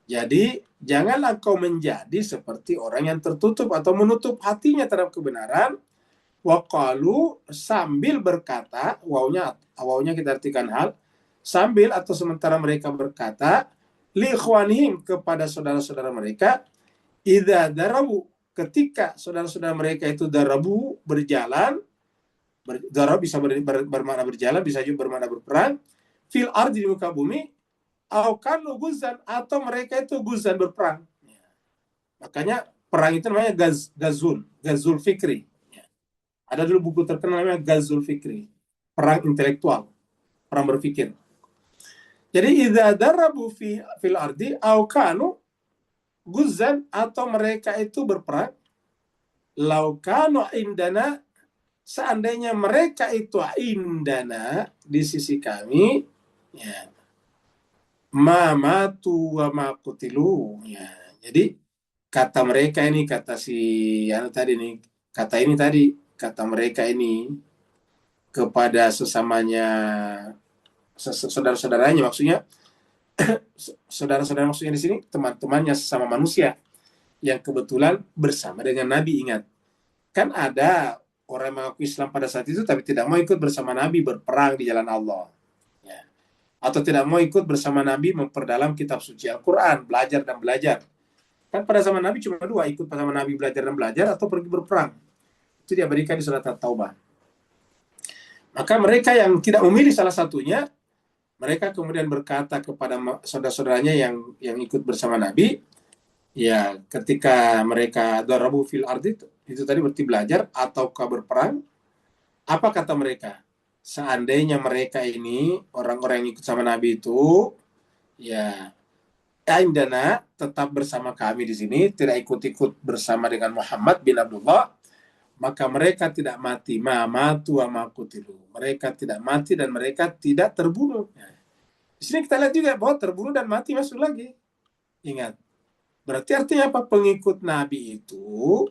Jadi janganlah engkau menjadi seperti orang yang tertutup atau menutup hatinya terhadap kebenaran. Waqalu, sambil berkata, wawnya kita artikan hal, sambil atau sementara mereka berkata, li ikhwanihim, kepada saudara-saudara mereka, idza darabu, ketika saudara-saudara mereka itu darabu, berjalan, darab bisa bermakna berjalan, bisa juga bermakna berperang, fil ardi, di muka bumi, aukanu guzan, atau mereka itu guzan, berperang. Makanya perang itu namanya gazul fikri. Ada dulu buku terkenal namanya Gazul Fikri, perang intelektual, perang berpikir. Jadi idza darabu fil ardi au kanu guzan, atau mereka itu berperang, lau kanu indana, seandainya mereka itu indana, di sisi kami, ya, ma matu wa ma qutilu, ya. Jadi kata mereka ini, kata si tadi nih, kata ini tadi, kata mereka ini kepada sesamanya, saudara-saudaranya, maksudnya saudara-saudara maksudnya di sini teman-temannya sesama manusia yang kebetulan bersama dengan Nabi. Ingat, kan ada orang yang mengaku Islam pada saat itu tapi tidak mau ikut bersama Nabi berperang di jalan Allah, ya. Atau tidak mau ikut bersama Nabi memperdalam kitab suci Al-Quran, belajar dan belajar. Kan pada zaman Nabi cuma dua, ikut bersama Nabi belajar dan belajar, atau pergi berperang. Itu dia berikan di surat At-Taubah. Maka mereka yang tidak memilih salah satunya, mereka kemudian berkata kepada saudara-saudaranya yang ikut bersama Nabi, ya, ketika mereka darabu fil ardi, itu tadi berarti belajar atau berperang, Apa kata mereka? Seandainya mereka ini orang-orang yang ikut sama Nabi itu, ya, indana tetap bersama kami di sini, tidak ikut-ikut bersama dengan Muhammad bin Abdullah, maka mereka tidak mati. Matu wa maqutilu. Mereka tidak mati dan mereka tidak terbunuh. Di sini kita lihat juga bahwa terbunuh dan mati masuk lagi. Ingat, berarti artinya apa? Pengikut Nabi itu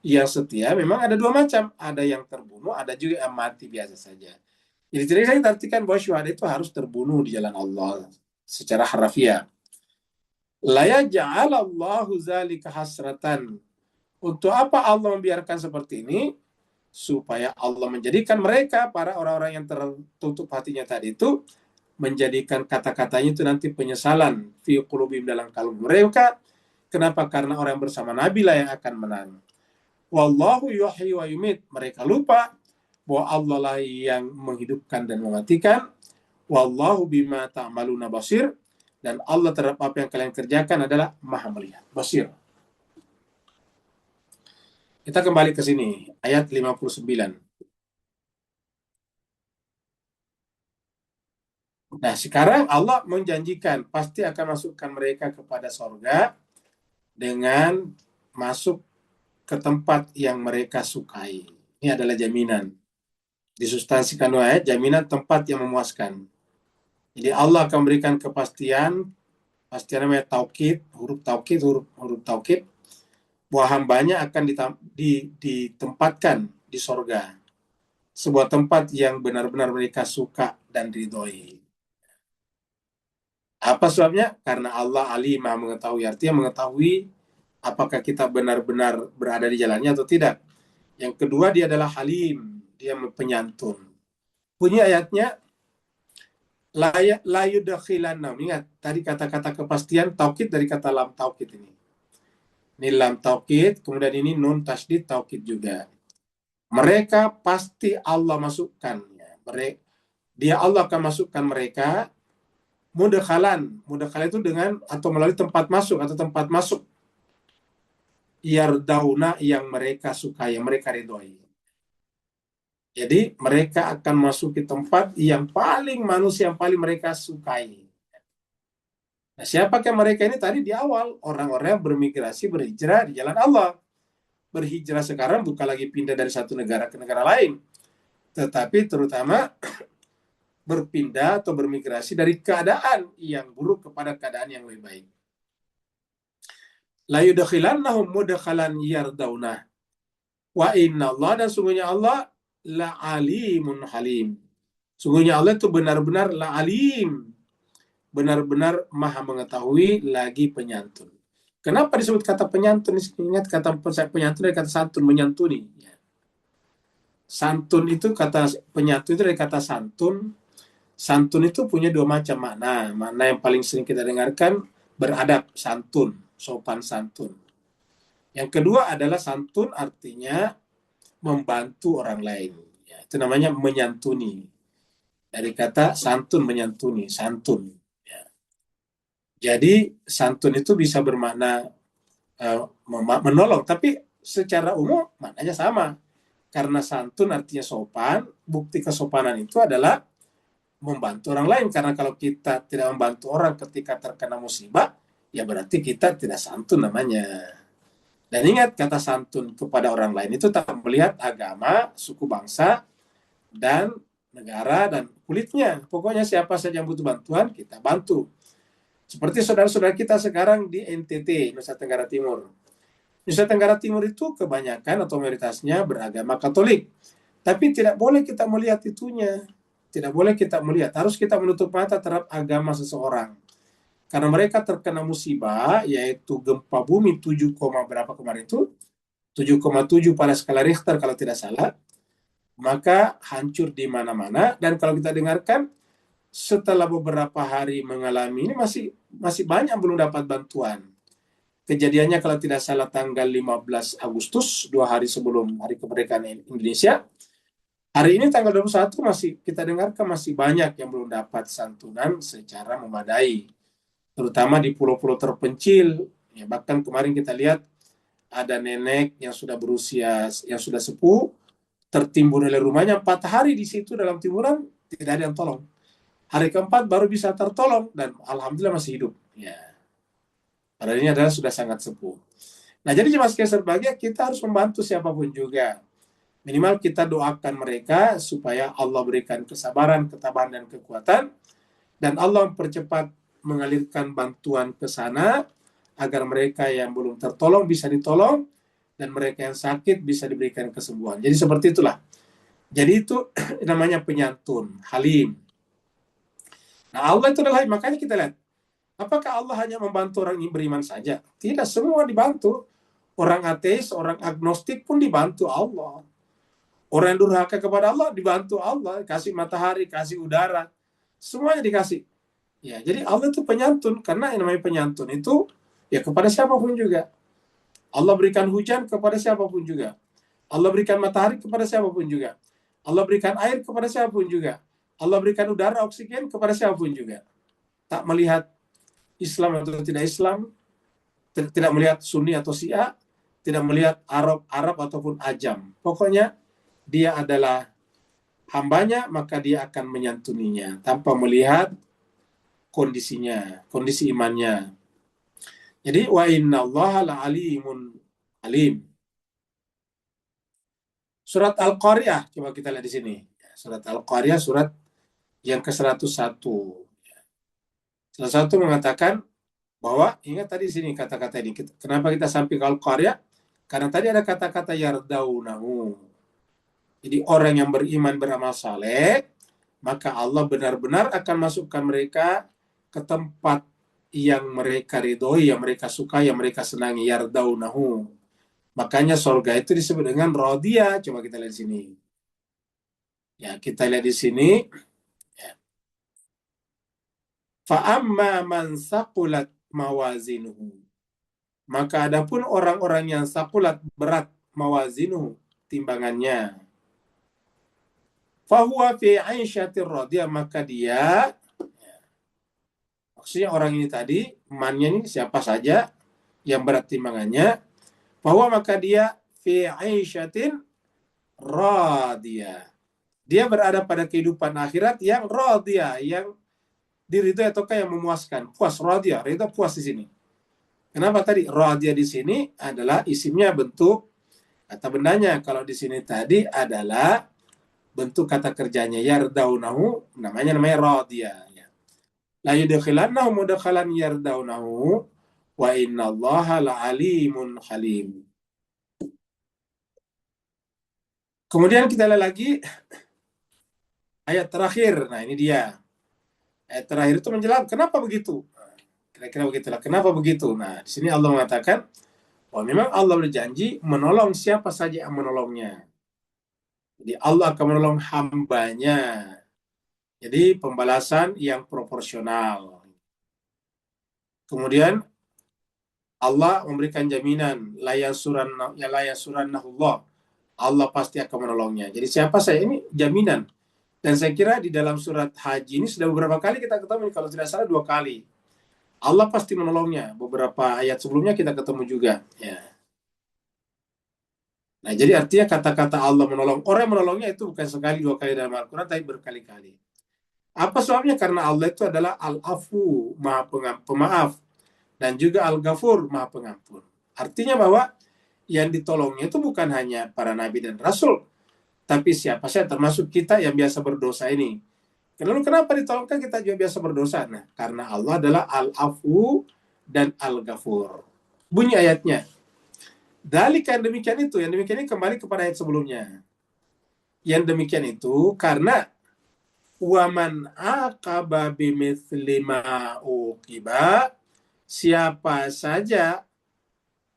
yang setia memang ada dua macam. Ada yang terbunuh, ada juga yang mati biasa saja. Jadi saya artikan bahwa syuhada itu harus terbunuh di jalan Allah secara harafiah. La yaj'alallahu zalika hasratan. Untuk apa Allah membiarkan seperti ini? Supaya Allah menjadikan mereka, para orang-orang yang tertutup hatinya tadi itu, menjadikan kata-katanya itu nanti penyesalan fi qulubihim, dalam kalbu mereka. Kenapa? Karena orang bersama Nabi lah yang akan menang. Wallahu yuhyi wa yumit. Mereka lupa bahwa Allah lah yang menghidupkan dan mematikan. Wallahu bima ta'maluna basir. Dan Allah terhadap apa yang kalian kerjakan adalah maha melihat, basir. Kita kembali ke sini, ayat 59. Nah, sekarang Allah menjanjikan pasti akan masukkan mereka kepada sorga dengan masuk ke tempat yang mereka sukai. Ini adalah jaminan. Disubstansikan ayat, jaminan tempat yang memuaskan. Jadi Allah akan memberikan kepastian namanya taukid, huruf taukid, bahwa hambanya akan ditempatkan di sorga. Sebuah tempat yang benar-benar mereka suka dan ridhoi. Apa sebabnya? Karena Allah alim, maha mengetahui. Artinya mengetahui apakah kita benar-benar berada di jalannya atau tidak. Yang kedua, dia adalah halim, dia penyantun. Bunyi ayatnya, la yudakhilanna. Ingat, tadi kata-kata kepastian, taukid dari kata lam taukid ini. Ini lam taukid, kemudian ini nun tasdid taukid juga. Mereka pasti Allah masukkan. Dia Allah akan masukkan mereka mudakhalan itu dengan atau melalui tempat masuk atau tempat masuk yardauna, yang mereka sukai, yang mereka ridhoi. Jadi mereka akan masuk ke tempat yang paling manusia yang paling mereka sukai. Nah, siapakah mereka ini? Tadi di awal, orang-orang yang bermigrasi, berhijrah di jalan Allah. Berhijrah sekarang bukan lagi pindah dari satu negara ke negara lain, tetapi terutama berpindah atau bermigrasi dari keadaan yang buruk kepada keadaan yang lebih baik. La yudkhilannahum mudkhalan yardauna. Wa inna Allah, dan sungguhnya Allah la alimun halim. Sungguhnya Allah itu benar-benar la alim, benar-benar maha mengetahui lagi penyantun. Kenapa disebut kata penyantun? Ingat kata penyantun dari kata santun, menyantuni. Santun itu kata penyantun itu dari kata santun. Santun itu punya dua macam makna. Makna yang paling sering kita dengarkan beradab, santun, sopan santun. Yang kedua adalah santun artinya membantu orang lain. Itu namanya menyantuni. Dari kata santun, menyantuni, santun. Jadi santun itu bisa bermakna menolong, tapi secara umum maknanya sama. Karena santun artinya sopan, bukti kesopanan itu adalah membantu orang lain. Karena kalau kita tidak membantu orang ketika terkena musibah, ya berarti kita tidak santun namanya. Dan ingat, kata santun kepada orang lain itu tak melihat agama, suku bangsa, dan negara, dan kulitnya. Pokoknya siapa saja yang butuh bantuan, kita bantu. Seperti saudara-saudara kita sekarang di NTT, Nusa Tenggara Timur. Nusa Tenggara Timur itu kebanyakan atau mayoritasnya beragama Katolik. Tapi tidak boleh kita melihat itunya. Tidak boleh kita melihat. Harus kita menutup mata terhadap agama seseorang. Karena mereka terkena musibah, yaitu gempa bumi 7, berapa kemarin itu? 7,7 pada skala Richter kalau tidak salah. Maka hancur di mana-mana. Dan kalau kita dengarkan, setelah beberapa hari mengalami ini masih banyak belum dapat bantuan. Kejadiannya kalau tidak salah tanggal 15 Agustus, 2 hari sebelum hari kemerdekaan Indonesia. Hari ini tanggal 21 masih kita dengarkan masih banyak yang belum dapat santunan secara memadai. Terutama di pulau-pulau terpencil. Ya, bahkan kemarin kita lihat ada nenek yang sudah berusia, yang sudah sepuh, tertimbun oleh rumahnya 4 hari di situ dalam timbunan tidak ada yang tolong. Hari keempat baru bisa tertolong dan alhamdulillah masih hidup. Ya. Padahal ini adalah sudah sangat sepuh. Nah, jadi jemaah sekalian berbahagia, kita harus membantu siapapun juga. Minimal kita doakan mereka supaya Allah berikan kesabaran, ketabahan, dan kekuatan. Dan Allah mempercepat mengalirkan bantuan ke sana agar mereka yang belum tertolong bisa ditolong dan mereka yang sakit bisa diberikan kesembuhan. Jadi seperti itulah. Jadi itu namanya penyantun, halim. Nah, Allah itu adalah, makanya kita lihat, apakah Allah hanya membantu orang yang beriman saja? Tidak, semua dibantu. Orang ateis, orang agnostik pun dibantu Allah. Orang yang durhaka kepada Allah dibantu Allah, kasih matahari, kasih udara, semuanya dikasih. Ya, jadi Allah itu penyantun, karena yang namanya penyantun itu ya kepada siapapun juga. Allah berikan hujan kepada siapapun juga. Allah berikan matahari kepada siapapun juga. Allah berikan air kepada siapapun juga. Allah berikan udara, oksigen kepada siapapun juga. Tak melihat Islam atau tidak Islam, tidak melihat Sunni atau Syiah, tidak melihat Arab ataupun Ajam. Pokoknya dia adalah hambanya, maka dia akan menyantuninya tanpa melihat kondisinya, kondisi imannya. Jadi wa innallaha la'alimun alim. Surat Al-Qari'ah, coba kita lihat di sini. Surat Al-Qari'ah, surat yang ke-101. Salah satu mengatakan bahwa, ingat tadi di sini kata-kata ini. Kenapa kita sampai ke Al-Qari'ah? Karena tadi ada kata-kata yardaunahu. Jadi orang yang beriman beramal saleh, maka Allah benar-benar akan masukkan mereka ke tempat yang mereka ridhoi, yang mereka suka, yang mereka senangi, yardaunahu. Makanya surga itu disebut dengan radiyah. Coba kita lihat di sini. Ya, kita lihat di sini. Ya. Fa amma man saqulat mawazinuhu. Maka adapun orang-orang yang saqulat, berat, mawazinuhu, timbangannya, fahuwa fi 'aisyatir radiyah, maka dia, maksudnya orang ini tadi, mannya ini siapa saja yang berat timbangannya, bahwa maka dia fi 'aisyatin radiyah. Dia berada pada kehidupan akhirat yang radiyah, yang diridhoi ataukah yang memuaskan. Puas, radiyah, ridha, puas di sini. Kenapa tadi radiyah di sini adalah isimnya bentuk kata bendanya. Kalau di sini tadi adalah bentuk kata kerjanya, yardaunahu, namanya radiyah. La yudkhilannahu mudkhalan yardaunahu wa innallaha la'alimun halim. Kemudian kita lihat lagi ayat terakhir. Nah, ini dia. Ayat terakhir itu menjelaskan kenapa begitu. Kira-kira begitulah. Kenapa begitu? Nah, di sini Allah mengatakan bahwa memang Allah berjanji menolong siapa saja yang menolongnya. Jadi Allah akan menolong hambanya. Jadi pembalasan yang proporsional. Kemudian Allah memberikan jaminan la yansurannahullah. Allah pasti akan menolongnya. Jadi siapa saya ini jaminan. Dan saya kira di dalam surat Haji ini sudah beberapa kali kita ketemu, kalau tidak salah 2 kali. Allah pasti menolongnya. Beberapa ayat sebelumnya kita ketemu juga. Ya. Nah, jadi artinya kata-kata Allah menolong, orang menolongnya itu bukan sekali 2 kali dalam Al-Quran, tapi berkali-kali. Apa sebabnya? Karena Allah itu adalah Al-Afu, Maha Pemaaf, dan juga Al-Ghafur, Maha Pengampun. Artinya bahwa yang ditolongnya itu bukan hanya para nabi dan rasul, tapi siapa saja, termasuk kita yang biasa berdosa ini. Lalu kenapa ditolongkan kita juga biasa berdosa? Nah, karena Allah adalah Al-Afu dan Al-Ghafur. Bunyi ayatnya. Dalika, yang demikian itu, yang demikian ini kembali kepada ayat sebelumnya. Yang demikian itu karena waman aqaba bimithli ma uqiba, siapa saja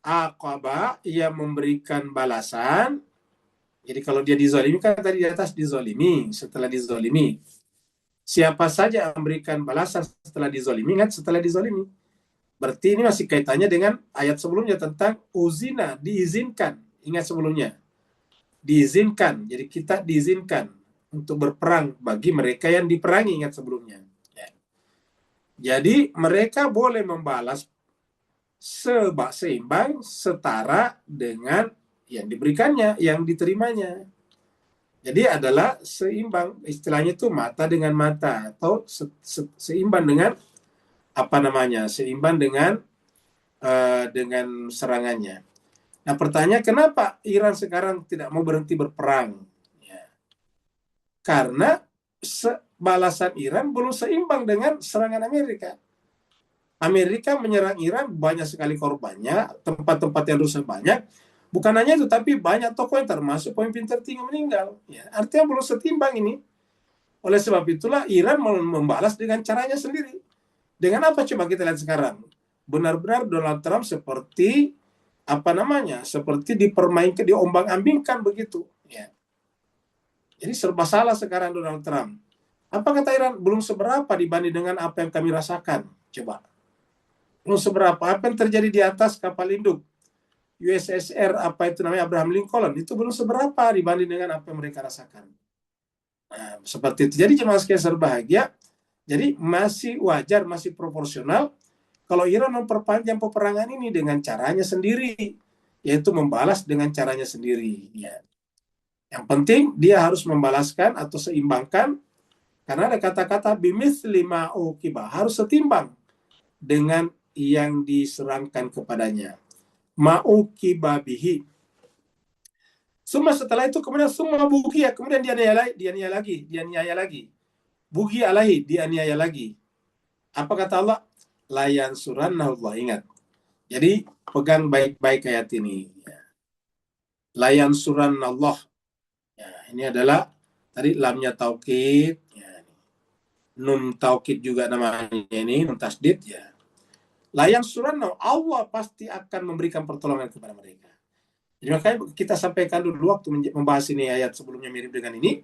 aqaba yang memberikan balasan. Jadi kalau dia dizalimi, kan tadi di atas dizalimi, setelah dizalimi. Siapa saja yang memberikan balasan setelah dizalimi, ingat setelah dizalimi. Berarti ini masih kaitannya dengan ayat sebelumnya tentang uzina, diizinkan. Ingat sebelumnya. Diizinkan. Jadi kita diizinkan untuk berperang bagi mereka yang diperangi, ingat sebelumnya. Ya. Jadi mereka boleh membalas seimbang, setara dengan yang diberikannya, yang diterimanya. Jadi adalah seimbang, istilahnya itu mata dengan mata atau seimbang dengan seimbang dengan serangannya. Nah, pertanyaan kenapa Iran sekarang tidak mau berhenti berperang? Ya. Karena balasan Iran belum seimbang dengan serangan Amerika. Amerika menyerang Iran, banyak sekali korbannya, tempat-tempat yang rusak banyak. Bukan hanya itu, tapi banyak tokoh yang termasuk pemimpin tertinggi meninggal. Ya, artinya belum setimbang ini. Oleh sebab itulah Iran membalas dengan caranya sendiri. Dengan apa coba kita lihat sekarang? Benar-benar Donald Trump seperti seperti dipermainkan, diombang-ambingkan begitu. Ya. Jadi serba salah sekarang Donald Trump. Apa kata Iran? Belum seberapa dibanding dengan apa yang kami rasakan. Coba. Belum seberapa. Apa yang terjadi di atas kapal induk USSR Abraham Lincoln, itu belum seberapa dibanding dengan apa yang mereka rasakan. Nah, seperti itu. Jadi jemaah sekalian berbahagia. Jadi masih wajar, masih proporsional kalau Iran memperpanjang peperangan ini dengan caranya sendiri, yaitu membalas dengan caranya sendiri. Ya. Yang penting dia harus membalaskan atau seimbangkan, karena ada kata-kata bimithli ma uqiba, harus setimbang dengan yang diserangkan kepadanya. Ma'uqiba bihi. Semua setelah itu kemudian semua bugi ya, kemudian dianiaya lagi. Bugi alaihi, dianiaya lagi. Apa kata Allah? Layan surannahu Allah, ingat. Jadi pegang baik-baik ayat ini. Layan surannallah. Ya, ini adalah tadi lamnya taukid. Ya, nun taukid juga namanya ini, nun tasdid ya. Layan surannahu, Allah pasti akan memberikan pertolongan kepada mereka. Jadi makanya kita sampaikan dulu waktu membahas ini ayat sebelumnya mirip dengan ini,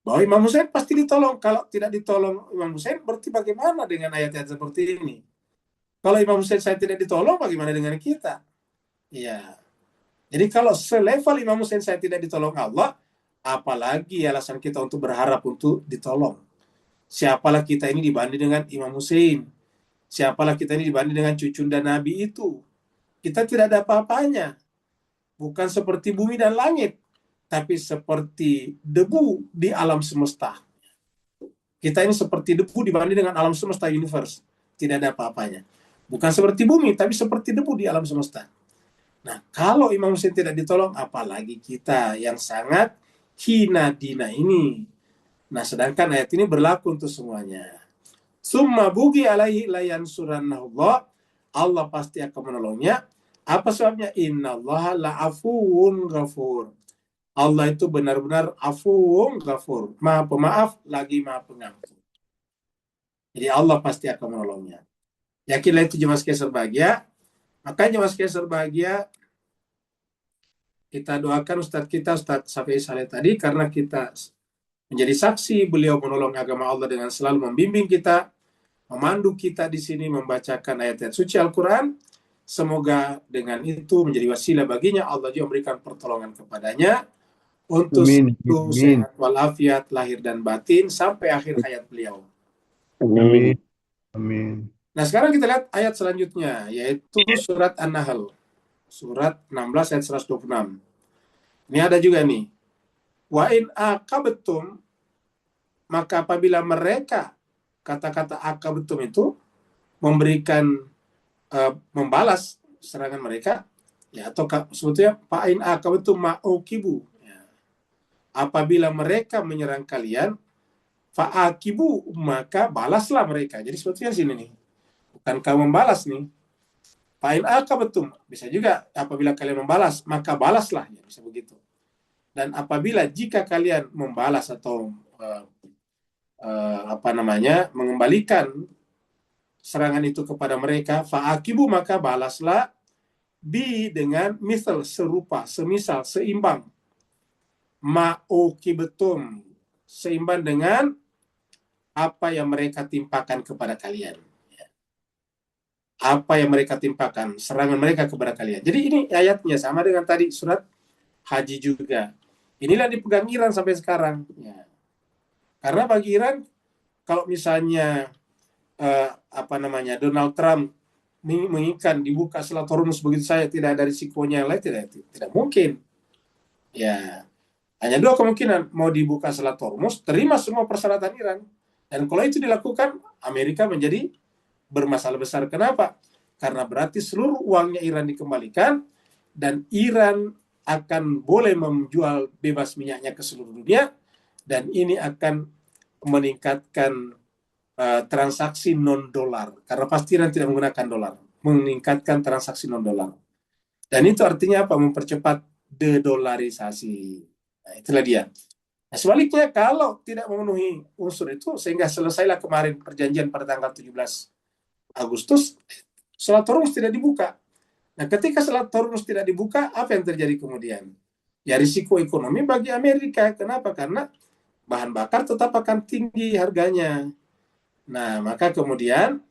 bahwa Imam Hussein pasti ditolong. Kalau tidak ditolong Imam Hussein, berarti bagaimana dengan ayat-ayat seperti ini? Kalau Imam Hussein saya tidak ditolong, bagaimana dengan kita? Ya. Jadi kalau selevel Imam Hussein saya tidak ditolong Allah, apalagi alasan kita untuk berharap untuk ditolong? Siapalah kita ini dibanding dengan Imam Hussein? Siapalah kita ini dibanding dengan cucunda Nabi itu? Kita tidak ada apa-apanya. Bukan seperti bumi dan langit, tapi seperti debu di alam semesta. Kita ini seperti debu dibanding dengan alam semesta universe. Tidak ada apa-apanya. Bukan seperti bumi, tapi seperti debu di alam semesta. Nah, kalau Imam Hussein tidak ditolong, apalagi kita yang sangat hina dina ini. Nah, sedangkan ayat ini berlaku untuk semuanya. Summa bugi alaihi layan surannahullah. Allah pasti akan menolongnya. Apa sebabnya? Innallaha la'afuwun ghafur. Allah itu benar-benar afuwun ghafur. Maha pemaaf, lagi maha pengampun. Jadi Allah pasti akan menolongnya. Yakinlah itu jemaah sekalian berbahagia. Maka jemaah sekalian berbahagia, kita doakan Ustadz kita, Ustadz Syafi'i Saleh tadi, karena kita menjadi saksi beliau menolong agama Allah dengan selalu membimbing kita, memandu kita di sini membacakan ayat-ayat suci Al-Quran. Semoga dengan itu menjadi wasilah baginya, Allah juga memberikan pertolongan kepadanya untuk sehat walafiat lahir dan batin sampai akhir hayat beliau. Amin. Amin. Nah, sekarang kita lihat ayat selanjutnya, yaitu surat An-Nahl. Surat 16 ayat 126. Ini ada juga nih. Wa in aqabtum, maka apabila mereka, kata-kata aqabtum itu memberikan membalas serangan mereka, ya, atau sebetulnya fa in aqabtum ma'uqibu. Ya. Apabila mereka menyerang kalian, fa'aqibu, maka balaslah mereka. Jadi sebetulnya di sini nih. Bukan kamu membalas nih. Fa'in aqabtum, bisa juga apabila kalian membalas, maka balaslah, ya, bisa begitu. Dan apabila jika kalian membalas atau mengembalikan serangan itu kepada mereka, fa'aqibu, maka balaslah bi dengan misal, serupa, semisal, seimbang. Ma'uqibtum, seimbang dengan apa yang mereka timpakan kepada kalian. Apa yang mereka timpakan, serangan mereka kepada kalian. Jadi ini ayatnya sama dengan tadi surat Haji juga. Inilah dipegang Iran sampai sekarang. Ya. Karena bagi Iran, kalau misalnya Donald Trump menginginkan dibuka Selat Hormuz begitu saja, tidak ada risikonya yang lain, tidak mungkin. Ya, Hanya dua kemungkinan, mau dibuka Selat Hormuz, terima semua persyaratan Iran. Dan kalau itu dilakukan, Amerika menjadi bermasalah besar. Kenapa? Karena berarti seluruh uangnya Iran dikembalikan, dan Iran akan boleh menjual bebas minyaknya ke seluruh dunia, dan ini akan meningkatkan transaksi non-dolar. Karena pasti Iran tidak menggunakan dolar. Meningkatkan transaksi non-dolar. Dan itu artinya apa? Mempercepat dedolarisasi. Nah, itulah dia. Nah, sebaliknya, kalau tidak memenuhi unsur itu, sehingga selesailah kemarin perjanjian pada tanggal 17 Agustus, Selat Hormuz tidak dibuka. Nah, ketika Selat Hormuz tidak dibuka, apa yang terjadi kemudian? Ya, risiko ekonomi bagi Amerika. Kenapa? Karena bahan bakar tetap akan tinggi harganya. Nah, maka kemudian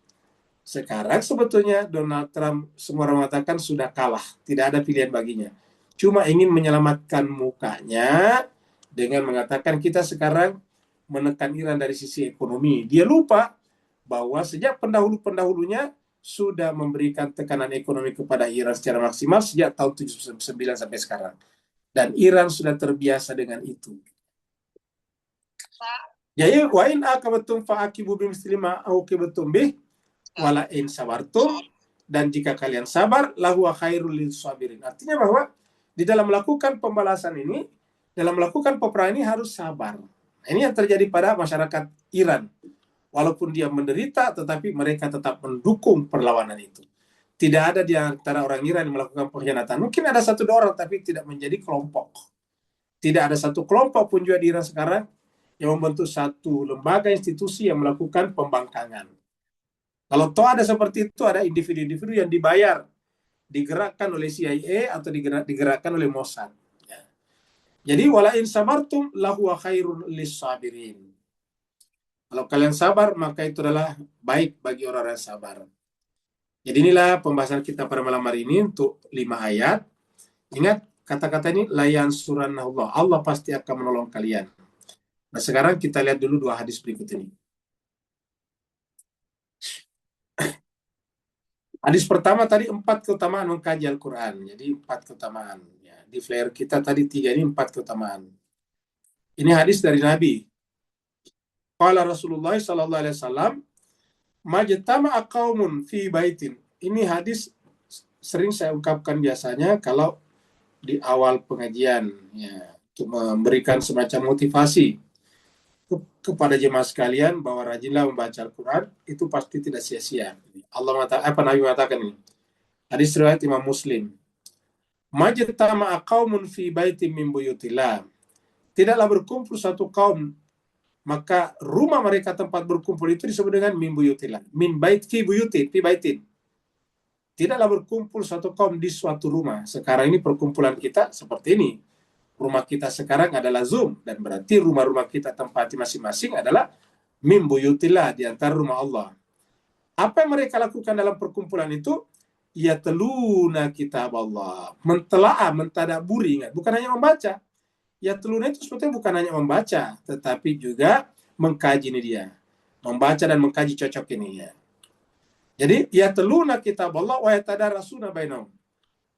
sekarang sebetulnya Donald Trump, semua orang mengatakan sudah kalah. Tidak ada pilihan baginya. Cuma ingin menyelamatkan mukanya dengan mengatakan kita sekarang menekan Iran dari sisi ekonomi. Dia lupa bahwa sejak pendahulu-pendahulunya sudah memberikan tekanan ekonomi kepada Iran secara maksimal sejak tahun 79 sampai sekarang. Dan Iran sudah terbiasa dengan itu. Jadi wa in aqabatum fa'aqibu bimithli ma uqibtum bih wala in sabartum, dan jika kalian sabar lahu khairul lisabirin. Artinya bahwa di dalam melakukan pembalasan ini, dalam melakukan peperangan ini harus sabar. Ini yang terjadi pada masyarakat Iran. Walaupun dia menderita, tetapi mereka tetap mendukung perlawanan itu. Tidak ada di antara orang Iran yang melakukan pengkhianatan. Mungkin ada 1-2 orang, tapi tidak menjadi kelompok. Tidak ada satu kelompok pun juga di Iran sekarang yang membentuk satu lembaga institusi yang melakukan pembangkangan. Kalau toh ada seperti itu, ada individu-individu yang dibayar, digerakkan oleh CIA atau digerakkan oleh Mossad. Ya. Jadi wala in sabartum lahu khairul lisabirin. Kalau kalian sabar, maka itu adalah baik bagi orang-orang sabar. Jadi inilah pembahasan kita pada malam hari ini untuk 5 ayat. Ingat kata-kata ini, la yansurannahullah. Allah pasti akan menolong kalian. Nah, sekarang kita lihat dulu 2 hadis berikut ini. Hadis pertama tadi 4 keutamaan mengkaji Al-Quran. Jadi 4 keutamaan. Ya, di flyer kita tadi 3, ini 4 keutamaan. Ini hadis dari Nabi. Qala Rasulullah sallallahu alaihi wasallam, majtama'a qaumun fi baitin. Ini hadis sering saya ungkapkan biasanya kalau di awal pengajian, ya, untuk memberikan semacam motivasi kepada jemaah sekalian bahwa rajinlah membaca Al-Quran, itu pasti tidak sia-sia. Nabi mengatakan ini. Hadis riwayat Imam Muslim. Majtama'a qaumun fi baitin min buyutillah. Tidaklah berkumpul satu kaum, maka rumah mereka tempat berkumpul itu disebut dengan min buyutillah. Min bait fi buyutin, fi baitin. Tidaklah berkumpul satu kaum di suatu rumah. Sekarang ini perkumpulan kita seperti ini. Rumah kita sekarang adalah Zoom, dan berarti rumah-rumah kita tempati masing-masing adalah min buyutillah, di antara rumah Allah. Apa yang mereka lakukan dalam perkumpulan itu? Yatluna kitab Allah. Mentelaah, mentadaburi, ingat, bukan hanya membaca. Yatluna itu sebetulnya bukan hanya membaca, tetapi juga mengkaji ini dia. Membaca dan mengkaji cocok ini ya. Jadi yatluna kitab Allah wa yatadarasuna bainahum.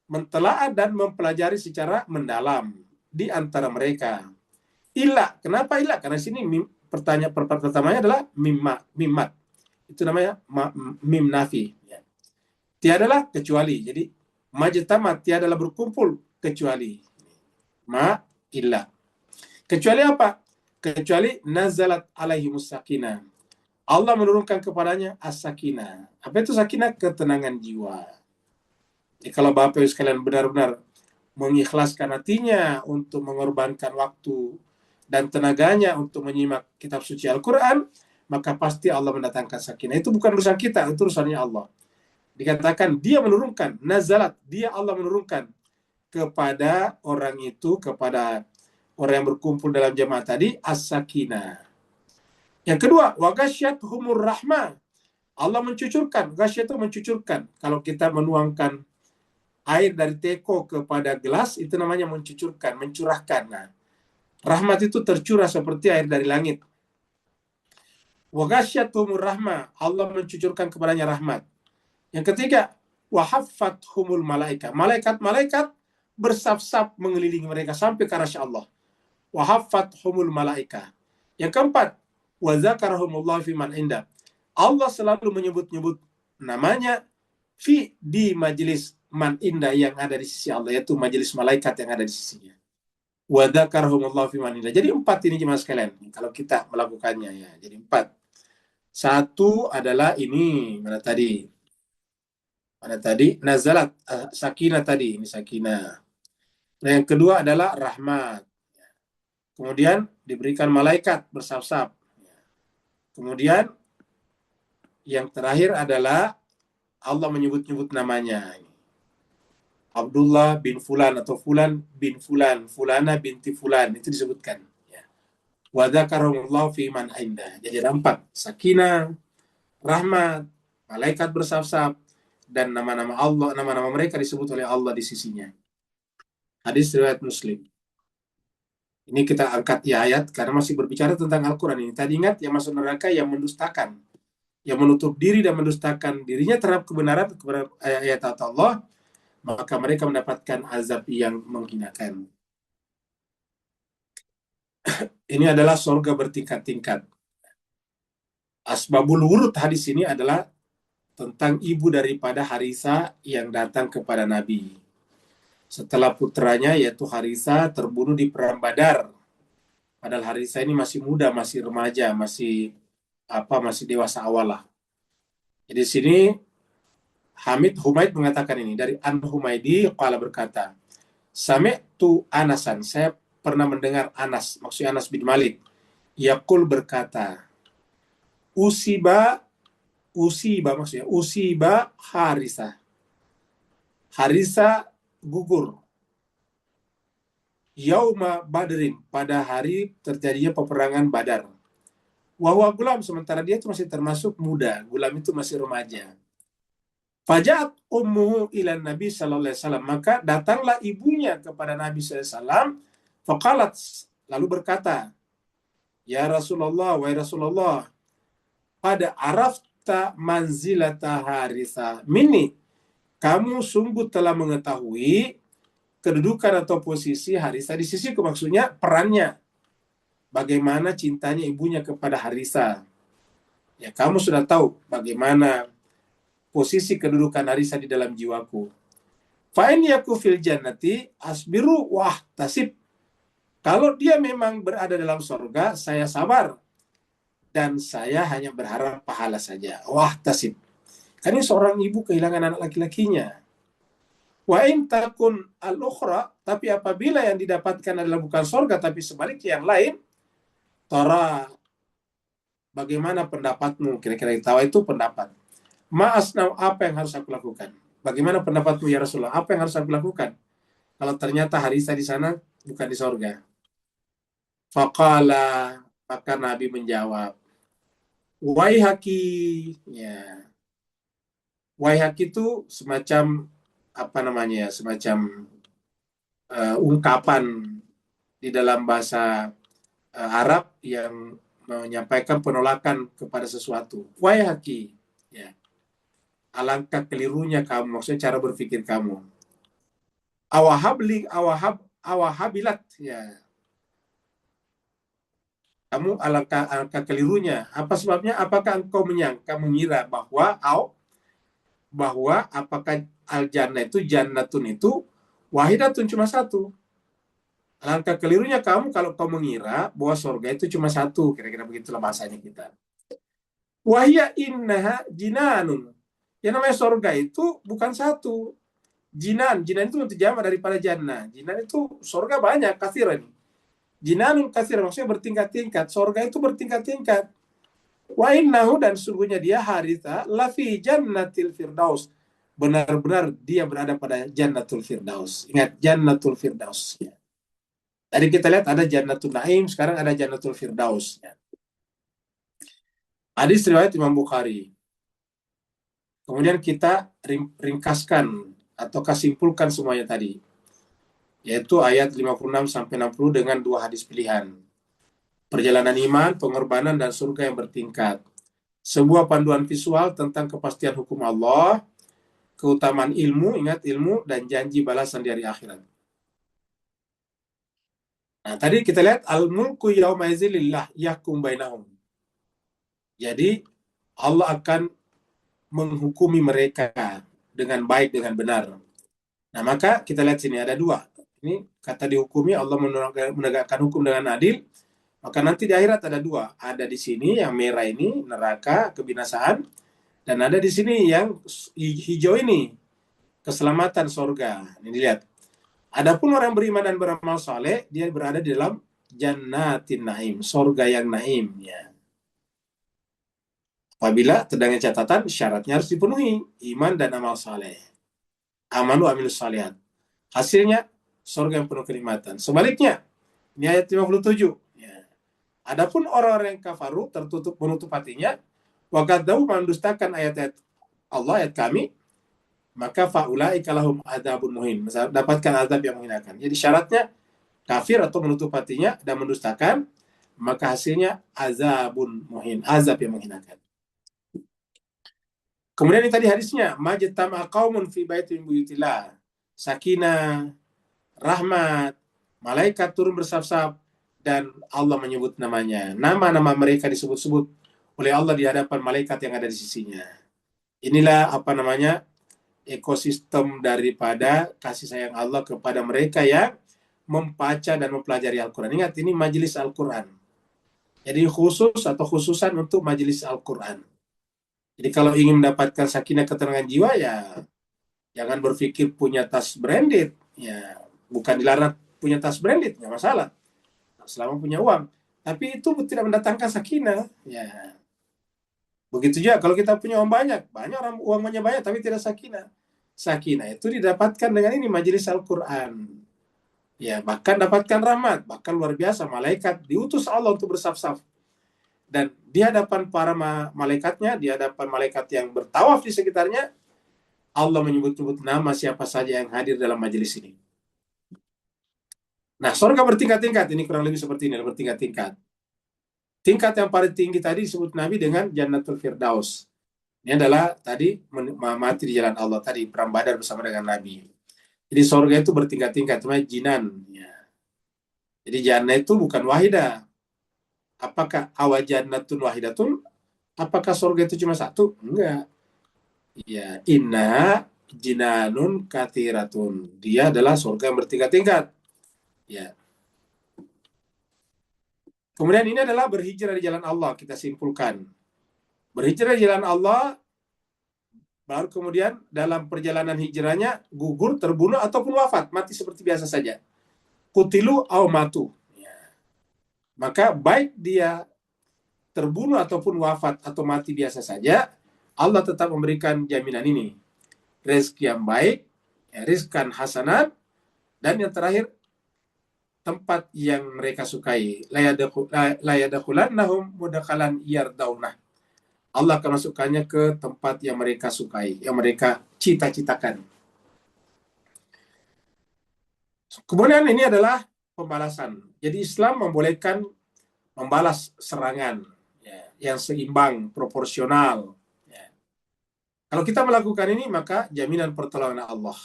Mentelaah dan mempelajari secara mendalam di antara mereka. Illa, kenapa illa? Karena sini pertanyaan pertamanya adalah mimat. Itu namanya mim nafi. Ya. Tiadalah kecuali. Jadi majtama, tiadalah berkumpul kecuali. Ma illa. Kecuali apa? Kecuali nazalat alaihimus sakinah. Allah menurunkan kepadanya as-sakinah. Apa itu sakinah? Ketenangan jiwa. Jadi kalau Bapak Ibu sekalian benar-benar mengikhlaskan hatinya untuk mengorbankan waktu dan tenaganya untuk menyimak kitab suci Al-Quran, maka pasti Allah mendatangkan sakinah. Itu bukan urusan kita, itu urusannya Allah. Dikatakan dia menurunkan, nazalat, dia Allah menurunkan kepada orang itu, kepada orang yang berkumpul dalam jamaah tadi, as-sakinah. Yang kedua, wa ghasyiyatuhumur rahmah. Allah mencucurkan, ghasyiyah itu mencucurkan. Kalau kita menuangkan air dari teko kepada gelas, itu namanya mencucurkan, mencurahkan. Nah, rahmat itu tercurah seperti air dari langit. Wa ghasyiyatuhumur rahmah. Allah mencucurkan kepadanya rahmat. Yang ketiga, wa haffathumul malaika. Malaikat-malaikat bersaf-saf mengelilingi mereka sampai ke arsy Allah. wa haffathumul malaika. Yang keempat, wa zakarahumullah fi man indah. Allah selalu menyebut-nyebut namanya di majelis man indah yang ada di sisi Allah, yaitu majelis malaikat yang ada di sisinya. Wa dzakarahumullahu fi man indah. Jadi 4 ini jemaah sekalian kalau kita melakukannya ya. Jadi 4. Satu adalah ini mana tadi? Nazalat sakinah tadi, ini sakinah. Nah, yang kedua adalah rahmat. Kemudian diberikan malaikat bersaf-saf. Kemudian yang terakhir adalah Allah menyebut-nyebut namanya. Abdullah bin Fulan atau Fulan bin Fulan, Fulana binti Fulan, itu disebutkan. Wa dzakarahumullahu fi man indah. Jadi ada 4, sakinah, rahmat, malaikat bersaf-saf, dan nama-nama Allah, nama-nama mereka disebut oleh Allah di sisinya. Hadis riwayat Muslim. Ini kita angkat ya ayat karena masih berbicara tentang Al-Quran ini. Tadi ingat yang masuk neraka yang mendustakan, yang menutup diri dan mendustakan dirinya terhadap kebenaran ayat Allah, maka mereka mendapatkan azab yang menghinakan. Ini adalah surga bertingkat-tingkat. Asbabul wurud hadis ini adalah tentang ibu daripada Harisa yang datang kepada Nabi. Setelah putranya yaitu Harisa terbunuh di perang Badar. Padahal Harisa ini masih muda, masih remaja, masih dewasa awal lah. Jadi di sini Humaid mengatakan ini dari An-Humaidi qala berkata, Sami'tu Anasan, saya pernah mendengar Anas, maksudnya Anas bin Malik, yaqul berkata, Usiba Harisa. Harisa gugur. Yauma Badrin, pada hari terjadinya peperangan Badar. Wahwa gulam, sementara dia itu masih termasuk muda, gulam itu masih remaja. Fajat ummuhu ilan Nabi sallallahu alaihi wasallam, maka datanglah ibunya kepada Nabi sallallahu alaihi wasallam, faqalat, lalu berkata, ya Rasulullah, wahai Rasulullah, pada arafta manzilata Harisa minni, kamu sungguh telah mengetahui kedudukan atau posisi Harisa di sisiku, maksudnya perannya, bagaimana cintanya ibunya kepada Harisa. Ya, kamu sudah tahu bagaimana posisi kedudukan Harisa di dalam jiwaku. Fa'in yaku fil jannati asbiru wah tasib. Kalau dia memang berada dalam surga, saya sabar dan saya hanya berharap pahala saja. Wah tasib. Karena seorang ibu kehilangan anak laki-lakinya. Wa in takun al-ukhra, tapi apabila yang didapatkan adalah bukan surga tapi sebaliknya yang lain, tara, bagaimana pendapatmu? Kira-kira tahu itu pendapat. Ma'asnau, apa yang harus aku lakukan? Bagaimana pendapatmu ya Rasulullah? Apa yang harus aku lakukan? Kalau ternyata Harisa di sana bukan di surga. Faqala, maka Nabi menjawab, waihaki, ya. Waihaki itu semacam semacam ungkapan di dalam bahasa Arab yang menyampaikan penolakan kepada sesuatu. Waihaki, ya. Alangkah kelirunya kamu, maksudnya cara berpikir kamu. Awahabilat, ya. Kamu alangkah kelirunya. Apa sebabnya? Apakah engkau mengira bahwa apakah al-jannah itu, jannatun itu wahidatun, cuma satu. Alangkah kelirunya kamu kalau kau mengira bahwa surga itu cuma satu. Kira-kira begitulah bahasanya kita. Wahya innaha jinanun. Yang namanya surga itu bukan satu. Jinan itu terjemah daripada jannah. Jinan itu surga banyak, kathiran. Jinanun kathiran, maksudnya bertingkat-tingkat. Surga itu bertingkat-tingkat. Wa innahu, dan sungguhnya dia Haritha lafi jannatil firdaus, benar-benar dia berada pada jannatul firdaus. Ingat, jannatul firdaus. Tadi kita lihat ada jannatul naim, sekarang ada jannatul firdaus. Hadis riwayat Imam Bukhari. Kemudian kita ringkaskan atau simpulkan semuanya tadi, yaitu ayat 56 sampai 60 dengan 2 hadis pilihan. Perjalanan iman, pengorbanan, dan surga yang bertingkat. Sebuah panduan visual tentang kepastian hukum Allah, keutamaan ilmu, ingat ilmu, dan janji balasan di hari akhirat. Nah, tadi kita lihat al-mulku yauma idzin lillah yahkum bainahum. Jadi Allah akan menghukumi mereka dengan baik, dengan benar. Nah, maka kita lihat sini ada dua. Ini kata dihukumi, Allah menegakkan hukum dengan adil. Maka nanti di akhirat ada dua. Ada di sini yang merah ini neraka, kebinasaan, dan ada di sini yang hijau ini keselamatan surga. Ini dilihat. Adapun orang beriman dan beramal saleh, dia berada di dalam jannatin naim, surga yang naim. Ya. Apabila terdapat catatan, syaratnya harus dipenuhi, iman dan amal saleh. Amanu amilus salihat. Hasilnya surga yang penuh kenikmatan. Sebaliknya, ini ayat 57. Ya. Adapun orang-orang yang kafaru tertutup menutup hatinya, wakadzau mendustakan ayat-ayat Allah, ayat kami, maka faulaika lahum adzabun muhin, dapatkan azab yang menghinakan. Jadi syaratnya kafir atau menutup hatinya dan mendustakan, maka hasilnya azabun muhin, azab yang menghinakan. Kemudian ini tadi hadisnya, majtama qaumun fi baitin buyutillah, sakinah, rahmat, malaikat turun bersaf-saf, dan Allah menyebut namanya. Nama-nama mereka disebut-sebut oleh Allah di hadapan malaikat yang ada di sisinya. Inilah ekosistem daripada kasih sayang Allah kepada mereka yang membaca dan mempelajari Al-Quran. Ingat, ini majelis Al-Quran. Jadi khususan untuk majelis Al-Quran. Jadi kalau ingin mendapatkan sakinah ketenangan jiwa, ya jangan berpikir punya tas branded. Ya, bukan dilarang punya tas branded, nggak masalah. Selama punya uang. Tapi itu tidak mendatangkan sakinah. Ya. Begitu juga kalau kita punya uang banyak orang uangnya banyak tapi tidak sakinah. Sakinah itu didapatkan dengan ini majelis Al-Quran. Ya, bahkan dapatkan rahmat, bahkan luar biasa, malaikat diutus Allah untuk bersaf-saf. Dan di hadapan para malaikatnya, di hadapan malaikat yang bertawaf di sekitarnya, Allah menyebut-nyebut nama siapa saja yang hadir dalam majelis ini. Nah, surga bertingkat-tingkat, ini kurang lebih seperti ini, bertingkat-tingkat. Tingkat yang paling tinggi tadi disebut Nabi dengan Jannatul Firdaus. Ini adalah tadi mati di jalan Allah, tadi perang Badar bersama dengan Nabi. Jadi surga itu bertingkat-tingkat, namanya jinan. Ya. Jadi jannah itu bukan wahidah. Apakah awajannatun wahidatun? Apakah surga itu cuma satu? Enggak. Ya, inna jinanun kathiratun. Dia adalah surga yang bertingkat-tingkat. Ya. Kemudian ini adalah berhijrah di jalan Allah, kita simpulkan. Berhijrah di jalan Allah, baru kemudian dalam perjalanan hijrahnya gugur, terbunuh, ataupun wafat, mati seperti biasa saja. Kutilu au matu. Ya. Maka baik dia terbunuh ataupun wafat atau mati biasa saja, Allah tetap memberikan jaminan ini. Rezeki yang baik, rizkan hasanat, dan yang terakhir, tempat yang mereka sukai. La yadkhulannahum mudkhalan yardaunah. Allah akan masukkannya ke tempat yang mereka sukai, yang mereka cita-citakan. Kemudian ini adalah pembalasan. Jadi Islam membolehkan membalas serangan yang seimbang, proporsional. Ya. Kalau kita melakukan ini, maka jaminan pertolongan Allah.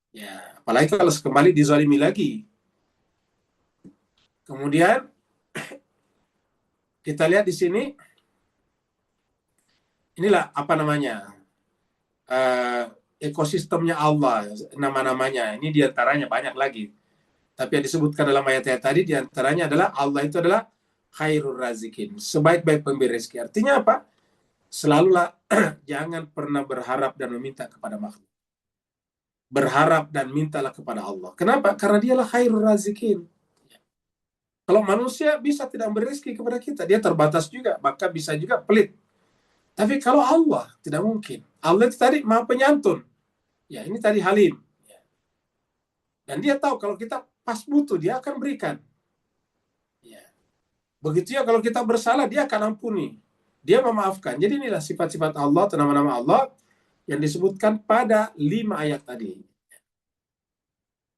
Ya, apalagi kalau kembali dizalimi lagi. Kemudian kita lihat di sini, inilah ekosistemnya Allah, nama-namanya. Ini diantaranya banyak lagi. Tapi yang disebutkan dalam ayat-ayat tadi, diantaranya adalah Allah itu adalah khairur razikin, sebaik-baik pemberi rezeki. Artinya apa? Selalulah jangan pernah berharap dan meminta kepada makhluk. Berharap dan mintalah kepada Allah. Kenapa? Karena dialah khairur razikin. Kalau manusia bisa tidak memberi rezeki kepada kita, dia terbatas juga, bahkan bisa juga pelit. Tapi kalau Allah, tidak mungkin. Allah itu tadi maha penyantun. Ya, ini tadi halim. Dan dia tahu kalau kita pas butuh, dia akan berikan. Ya. Begitu ya kalau kita bersalah, dia akan ampuni. Dia memaafkan. Jadi inilah sifat-sifat Allah, nama-nama Allah yang disebutkan pada 5 ayat tadi.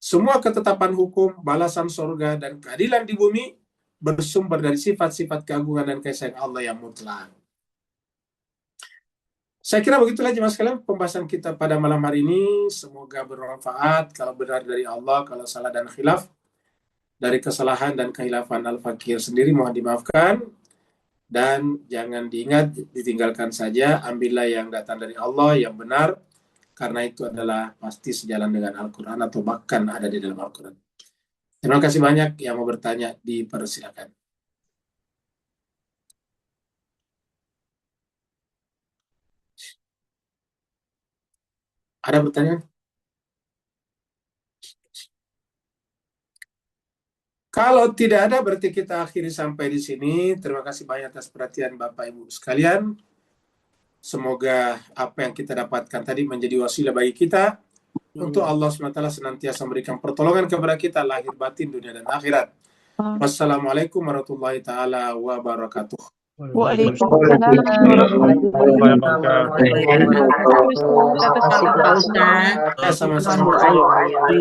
Semua ketetapan hukum, balasan surga, dan keadilan di bumi bersumber dari sifat-sifat keagungan dan kasih sayang Allah yang mutlak. Saya kira begitulah jemaah sekalian pembahasan kita pada malam hari ini. Semoga bermanfaat. Kalau benar dari Allah, kalau salah dan khilaf, dari kesalahan dan khilafan Al-Fakir sendiri mohon dimaafkan. Dan jangan diingat, ditinggalkan saja, ambillah yang datang dari Allah yang benar, karena itu adalah pasti sejalan dengan Al-Quran atau bahkan ada di dalam Al-Quran. Terima kasih banyak. Yang mau bertanya dipersilakan. Ada pertanyaan? Kalau tidak ada, berarti kita akhiri sampai di sini. Terima kasih banyak atas perhatian Bapak Ibu sekalian. Semoga apa yang kita dapatkan tadi menjadi wasilah bagi kita untuk Allah SWT senantiasa memberikan pertolongan kepada kita lahir batin dunia dan akhirat. Wassalamualaikum warahmatullahi taala wabarakatuh. Waalaikumsalam. Terima kasih Pak Ustaz. Sama-sama.